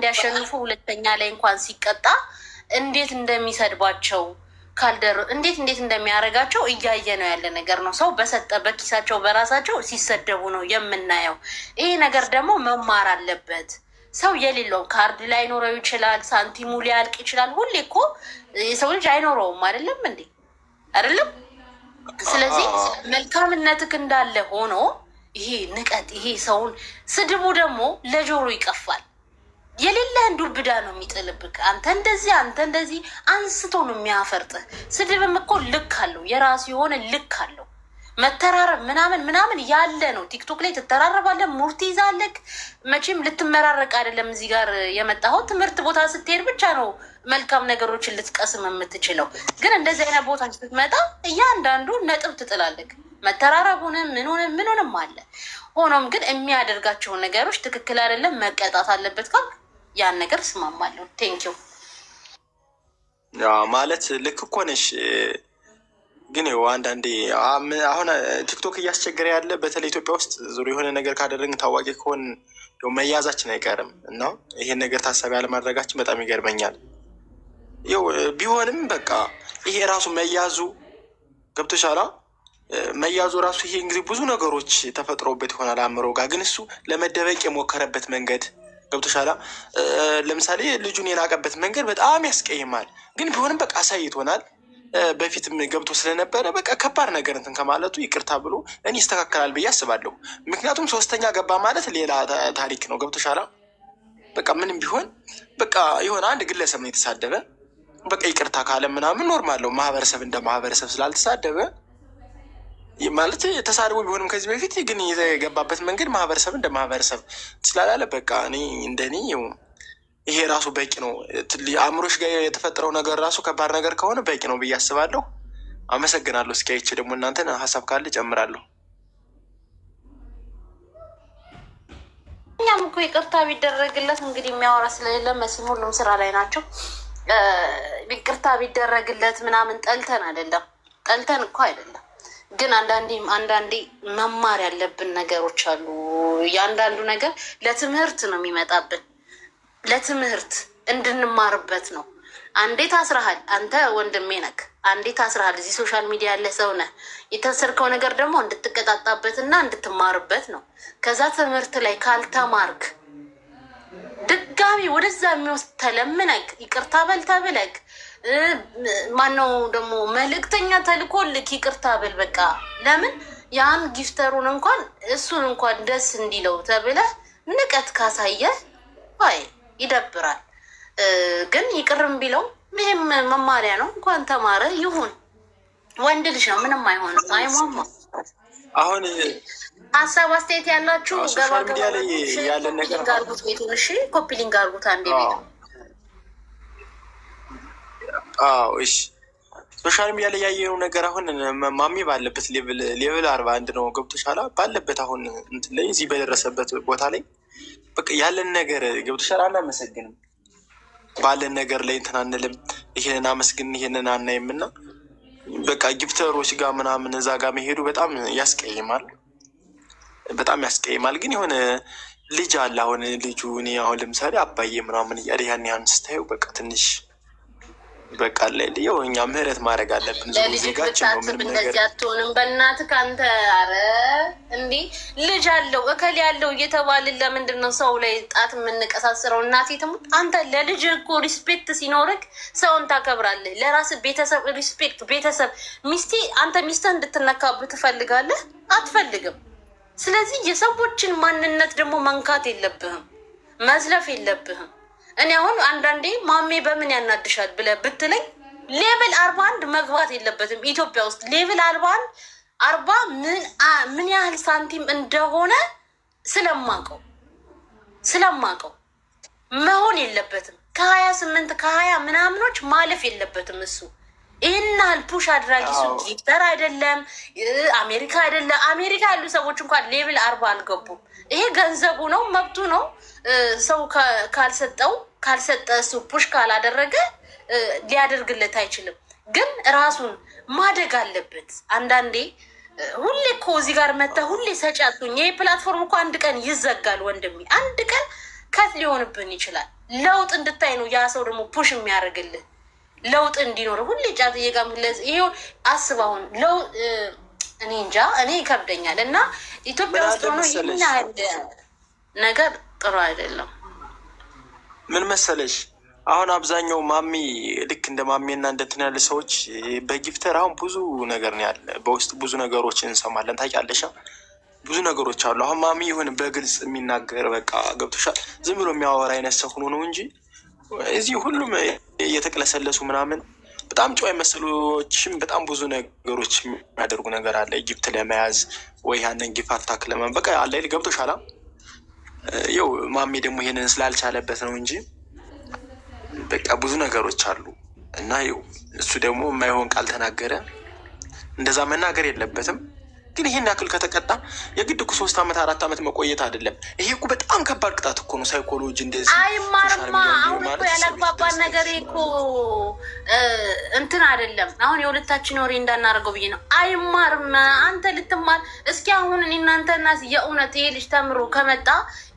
ያሸንፎ ሁለተኛ ላይ እንኳን ሲቀጣ እንዴት እንደሚሰድባቸው እንዴት እንደሚያደርጋቸው እያየ ነው ያለ ነገር ነው። ሰው በሰጠ በኪሳቸው በራሳቸው ሲሰደቡ ነው የምናየው። ይሄ ነገር ደግሞ መማር አለበት። ሰው የሌለው ካርድ ላይኖረው ይችላል፣ ሳንቲሙ ሊያልቅ ይችላል። ሁሌ እኮ የሰው ልጅ አይኖረውም አይደለም እንዴ? አይደለም። ስለዚህ መልካምነትክ እንዳለ ሆኖ ይሄ ንቀት፣ ይሄ ሰውን ስድቡ ደግሞ ለጆሮ ይቀፋል። የሌለህን ዱብዳ ነው የሚጥልብክ። አንተ እንደዚህ አንስቶ ነው የሚያፈርጥህ። ስድብም እኮ ልክ አለው፣ የራሱ የሆነ ልክ አለው። መተራረብ ምናምን ያለ ነው። ቲክቶክ ላይ ትተራረባለህ፣ ሙርት ይዛለክ። መቼም ልትመራረቅ አይደለም እዚህ ጋር የመጣኸው። ትምህርት ቦታ ስትሄድ ብቻ ነው መልካም ነገሮችን ልትቀስም የምትችለው። ግን እንደዚህ አይነት ቦታ ስትመጣ እያንዳንዱ ነጥብ ትጥላለክ። መተራረቡንም ምኑንም አለ። ሆኖም ግን የሚያደርጋቸውን ነገሮች ትክክል አይደለም፣ መቀጣት አለበት ካልክ ያን ነገር እስማማለሁ። ቴንኪው ማለት ልክ እኮ ነሽ። ግን ይኸው አንዳንዴ አሁን ቲክቶክ እያስቸገረ ያለ በተለይ ኢትዮጵያ ውስጥ ዙሩ የሆነ ነገር ካደረግን ታዋቂ ከሆን መያዛችን አይቀርም እና ይሄን ነገር ታሳቢ አለማድረጋችን በጣም ይገርመኛል። ይኸው ቢሆንም በቃ ይሄ ራሱ መያዙ ገብቶሻል። መያዙ ራሱ ይሄ እንግዲህ ብዙ ነገሮች ተፈጥሮበት ይሆናል አእምሮ ጋር። ግን እሱ ለመደበቅ የሞከረበት መንገድ ገብቶሻል። ለምሳሌ ልጁን የናቀበት መንገድ በጣም ያስቀይማል። ግን ቢሆንም በቃ አሳይቶናል። በፊትም ገብቶ ስለነበረ በቃ ከባድ ነገር እንትን ከማለቱ ይቅርታ ብሎ እኔ ይስተካከላል ብዬ አስባለሁ። ምክንያቱም ሶስተኛ ገባ ማለት ሌላ ታሪክ ነው። ገብቶሻል። በቃ ምንም ቢሆን በቃ የሆነ አንድ ግለሰብ ነው የተሳደበ። በቃ ይቅርታ ካለ ምናምን ኖርማል ነው። ማህበረሰብ እንደ ማህበረሰብ ስላልተሳደበ ማለት ተሳድቦ ቢሆንም ከዚህ በፊት ግን የተገባበት መንገድ ማህበረሰብ እንደ ማህበረሰብ ስላላለ በቃ እኔ እንደኔ ይሄ ራሱ በቂ ነው። አእምሮሽ ጋር የተፈጠረው ነገር ራሱ ከባድ ነገር ከሆነ በቂ ነው ብዬ አስባለሁ። አመሰግናለሁ። እስኪ አይቼ ደግሞ እናንተን ሀሳብ ካለ ጨምራለሁ። እኛም እኮ ይቅርታ ቢደረግለት እንግዲህ የሚያወራ ስለሌለ መሲም ሁሉም ስራ ላይ ናቸው። ይቅርታ ቢደረግለት ምናምን ጠልተን እኮ አይደለም። ግን አንዳንዴ መማር ያለብን ነገሮች አሉ። የአንዳንዱ ነገር ለትምህርት ነው የሚመጣብን፣ ለትምህርት እንድንማርበት ነው። አንዴ ታስረሃል፣ አንተ ወንድሜ ነክ፣ አንዴ ታስረሃል። እዚህ ሶሻል ሚዲያ ያለ ሰው ነህ። የታሰርከው ነገር ደግሞ እንድትቀጣጣበት እና እንድትማርበት ነው። ከዛ ትምህርት ላይ ካልተማርክ ድጋሚ ወደዛ የሚወስድ ተለምነክ ይቅርታ በል ተብለክ ማነው ደግሞ መልእክተኛ ተልኮልክ ይቅርታ በል በቃ። ለምን ያን ጊፍተሩን እንኳን እሱን እንኳን ደስ እንዲለው ተብለህ ንቀት ካሳየ አይ ይደብራል። ግን ይቅርም ቢለው ይህም መማሪያ ነው። እንኳን ተማረ ይሁን። ወንድ ልጅ ነው፣ ምንም አይሆንም። አይሟማ። አሁን ሀሳብ አስተያየት ያላችሁ ሶሻል ሚዲያ ላይ ያለን ነገር ጋርጉት ቤቱን። እሺ ኮፒ ሊንክ አርጉት አንዴ ቤቱ። እሺ ሶሻል ሚዲያ ላይ ያየነው ነገር አሁን ማሚ ባለበት ሌቭል 41 ነው ገብቶሻል። ባለበት አሁን እንትን ላይ እዚህ በደረሰበት ቦታ ላይ በቃ ያለን ነገር ገብቶሻል። አናመሰግንም ባለን ነገር ላይ እንትን አንልም። ይሄንን አመስግን ይሄንን አናይም እና በቃ ጊፍተሮች ጋር ምናምን እዛ ጋር መሄዱ በጣም ያስቀይማል፣ በጣም ያስቀይማል። ግን የሆነ ልጅ አለ አሁን ልጁ እኔ አሁን ለምሳሌ አባዬ ምናምን እያለ ያን ስታየው በቃ ትንሽ በቃ ላይ ልየው እኛ ምህረት ማድረግ አለብን። ለልጅ ብታስብ እንደዚህ አትሆንም። በእናትህ ከአንተ አረ እንዲህ ልጅ አለው እከል ያለው እየተባልን ለምንድን ነው ሰው ላይ ጣት የምንቀሳስረው? እናቴ ትሙት አንተ ለልጅ እኮ ሪስፔክት ሲኖርክ ሰውን ታከብራለህ። ለራስህ ቤተሰብ ሪስፔክት፣ ቤተሰብ ሚስቴ አንተ ሚስትህ እንድትነካብህ ትፈልጋለህ? አትፈልግም። ስለዚህ የሰዎችን ማንነት ደግሞ መንካት የለብህም፣ መዝለፍ የለብህም። እኔ አሁን አንዳንዴ ማሜ በምን ያናድሻል ብለህ ብትለኝ ሌቭል 41 መግባት የለበትም ኢትዮጵያ ውስጥ። ሌቭል 40 ምን ያህል ሳንቲም እንደሆነ ስለማቀው መሆን የለበትም። ከ28 ከ20 ምናምኖች ማለፍ የለበትም እሱ። ይህን ያህል ፑሽ አድራጊ ሱ ጊፍተር አይደለም፣ አሜሪካ አይደለም። አሜሪካ ያሉ ሰዎች እንኳን ሌቭል 40 አልገቡም። ይሄ ገንዘቡ ነው፣ መብቱ ነው። ሰው ካልሰጠ እሱ ፑሽ ካላደረገ ሊያደርግለት አይችልም። ግን ራሱን ማደግ አለበት። አንዳንዴ ሁሌ እኮ እዚህ ጋር መታ ሁሌ ሰጪ አትሁኝ። ይሄ ፕላትፎርም እኮ አንድ ቀን ይዘጋል ወንድሜ፣ አንድ ቀን ከት ሊሆንብን ይችላል። ለውጥ እንድታይ ነው ያ ሰው ደግሞ ፑሽ የሚያደርግልህ፣ ለውጥ እንዲኖር ሁሌ ጫት እየጋምለዝ ይሄ አስብ። አሁን እኔ እንጃ እኔ ይከብደኛል። እና ኢትዮጵያ ውስጥ ሆኖ ይህን ያህል ነገር ጥሩ አይደለም። ምን መሰለሽ አሁን አብዛኛው ማሚ ልክ እንደ ማሜና እንደትን ያለ ሰዎች በጊፍተር አሁን ብዙ ነገር ነው ያለ። በውስጥ ብዙ ነገሮች እንሰማለን። ታውቂያለሽ ብዙ ነገሮች አሉ። አሁን ማሚ ይሁን በግልጽ የሚናገር በቃ ገብቶሻል፣ ዝም ብሎ የሚያወራ አይነት ሰው ሆኖ ነው እንጂ እዚህ ሁሉም እየተቅለሰለሱ ምናምን በጣም ጨዋ መሰሎችም በጣም ብዙ ነገሮች የሚያደርጉ ነገር አለ። ጊፍት ለመያዝ ወይ ያንን ጊፍት አታክ ለማን በቃ አለ አይደል? ገብቶሻል። ይኸው ማሜ ደግሞ ይሄንን ስላልቻለበት ነው እንጂ በቃ ብዙ ነገሮች አሉ። እና ይኸው እሱ ደግሞ የማይሆን ቃል ተናገረ። እንደዛ መናገር የለበትም። ግን ይሄን ያክል ከተቀጣ የግድ እኮ 3 ዓመት 4 ዓመት መቆየት አይደለም። ይሄ እኮ በጣም ከባድ ቅጣት እኮ ነው። ሳይኮሎጂ እንደዚህ አይማርማ። አሁን እኮ ያላግባባን ነገር እኮ እንትን አይደለም። አሁን የሁለታችን ወሬ እንዳናደርገው ብዬ ነው። አይማርም። አንተ ልትማር እስኪ አሁን እኔ እናንተና የእውነት ይሄ ልጅ ተምሮ ከመጣ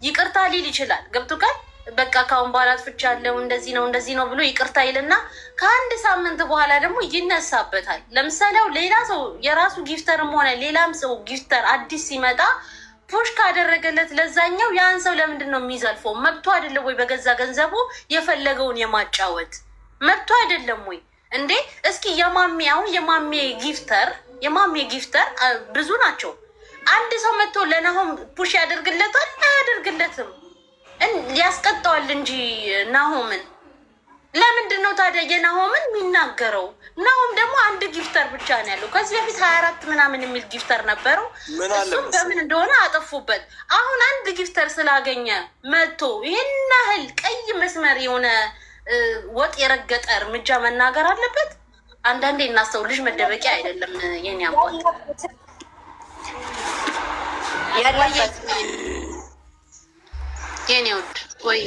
ይቅርታ ሊል ይችላል። ገብቶካል? በቃ ካሁን በኋላ አጥፍቻለሁ እንደዚህ ነው ብሎ ይቅርታ ይልና ከአንድ ሳምንት በኋላ ደግሞ ይነሳበታል። ለምሳሌ ሌላ ሰው የራሱ ጊፍተርም ሆነ ሌላም ሰው ጊፍተር አዲስ ሲመጣ ፑሽ ካደረገለት ለዛኛው ያን ሰው ለምንድን ነው የሚዘልፈው? መብቱ አይደለም ወይ? በገዛ ገንዘቡ የፈለገውን የማጫወት መብቱ አይደለም ወይ እንዴ? እስኪ የማሜ ጊፍተር ብዙ ናቸው። አንድ ሰው መጥቶ ለናሆም ፑሽ ያደርግለታል? አያደርግለትም። ሊያስቀጠዋል እንጂ ናሆምን። ለምንድን ነው ታዲያ የናሆምን የሚናገረው? ናሆም ደግሞ አንድ ጊፍተር ብቻ ነው ያለው። ከዚህ በፊት 24 ምናምን የሚል ጊፍተር ነበረው። እሱም በምን እንደሆነ አጠፉበት። አሁን አንድ ጊፍተር ስላገኘ መጥቶ ይህን ያህል ቀይ መስመር የሆነ ወጥ የረገጠ እርምጃ መናገር አለበት? አንዳንዴ እናስተው ልጅ መደበቂያ አይደለም። የኔ አባት የኔ ውድ ወይ